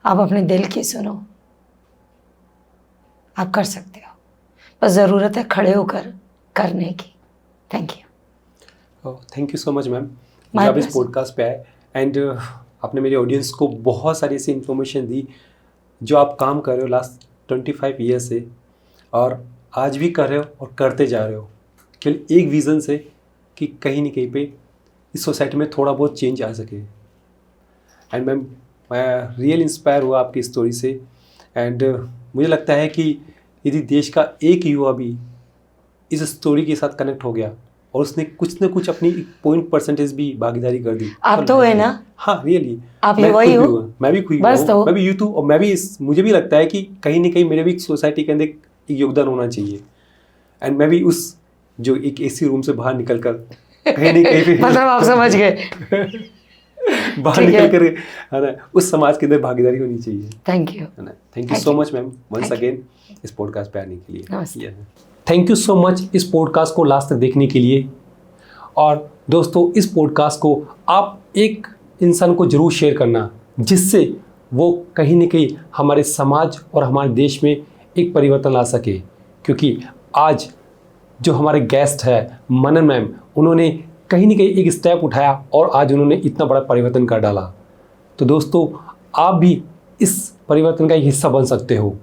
आप अपने दिल की सुनो, आप कर सकते हो, बस ज़रूरत है खड़े होकर करने की। Thank you. Thank you so much ma'am, My जब इस pleasure. पॉडकास्ट पे आए एंड आपने मेरे ऑडियंस को बहुत सारी ऐसी इन्फॉर्मेशन दी जो आप काम कर रहे हो लास्ट 25 ईयर से और आज भी कर रहे हो और करते जा रहे हो, केवल एक विज़न से कि कहीं ना कहीं पे इस सोसाइटी में थोड़ा बहुत चेंज आ सके। एंड मैम, मैं रियल इंस्पायर हुआ आपकी स्टोरी से एंड मुझे लगता है कि यदि देश का एक युवा भी इस स्टोरी के साथ कनेक्ट हो गया और उसने कुछ ना कुछ अपनी 0.% भी भागीदारी कर दी, आप तो है ना? हाँ रियली, आप मैं युवा ही खुद भी हो। हुआ, मैं भी खुद बस हूँ, तो। मैं भी यूथ हूँ और मैं भी मुझे भी लगता है कि कहीं ना कहीं मेरे भी सोसाइटी के अंदर एक योगदान होना चाहिए। एंड मैं भी उस जो एक एसी रूम से बाहर निकल कर कहीं ना कहीं पे मतलब आप समझ गए। बाहर ठीक है। निकल कर है ना उस समाज के अंदर भागीदारी होनी चाहिए। Thank you. है ना। Thank you so much ma'am once again इस पॉडकास्ट पे आने के लिए। नमस्ते। थैंक यू सो मच इस पॉडकास्ट को लास्ट तक देखने के लिए। और दोस्तों, इस पॉडकास्ट को आप एक इंसान को ज़रूर शेयर करना जिससे वो कहीं ना कहीं हमारे समाज और हमारे देश में एक परिवर्तन ला सके, क्योंकि आज जो हमारे गेस्ट है मनन मैम, उन्होंने कहीं ना कहीं एक स्टेप उठाया और आज उन्होंने इतना बड़ा परिवर्तन कर डाला। तो दोस्तों, आप भी इस परिवर्तन का एक हिस्सा बन सकते हो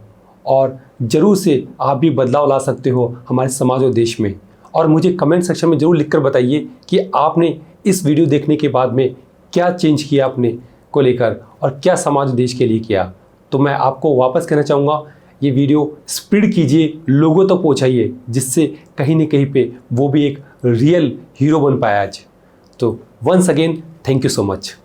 और ज़रूर से आप भी बदलाव ला सकते हो हमारे समाज और देश में। और मुझे कमेंट सेक्शन में ज़रूर लिखकर बताइए कि आपने इस वीडियो देखने के बाद में क्या चेंज किया अपने को लेकर और क्या समाज और देश के लिए किया। तो मैं आपको वापस कहना चाहूँगा, ये वीडियो स्प्रेड कीजिए, लोगों तक पहुँचाइए, जिससे कहीं ना कहीं पे वो भी एक रियल हीरो बन पाए आज। तो once again thank you so much.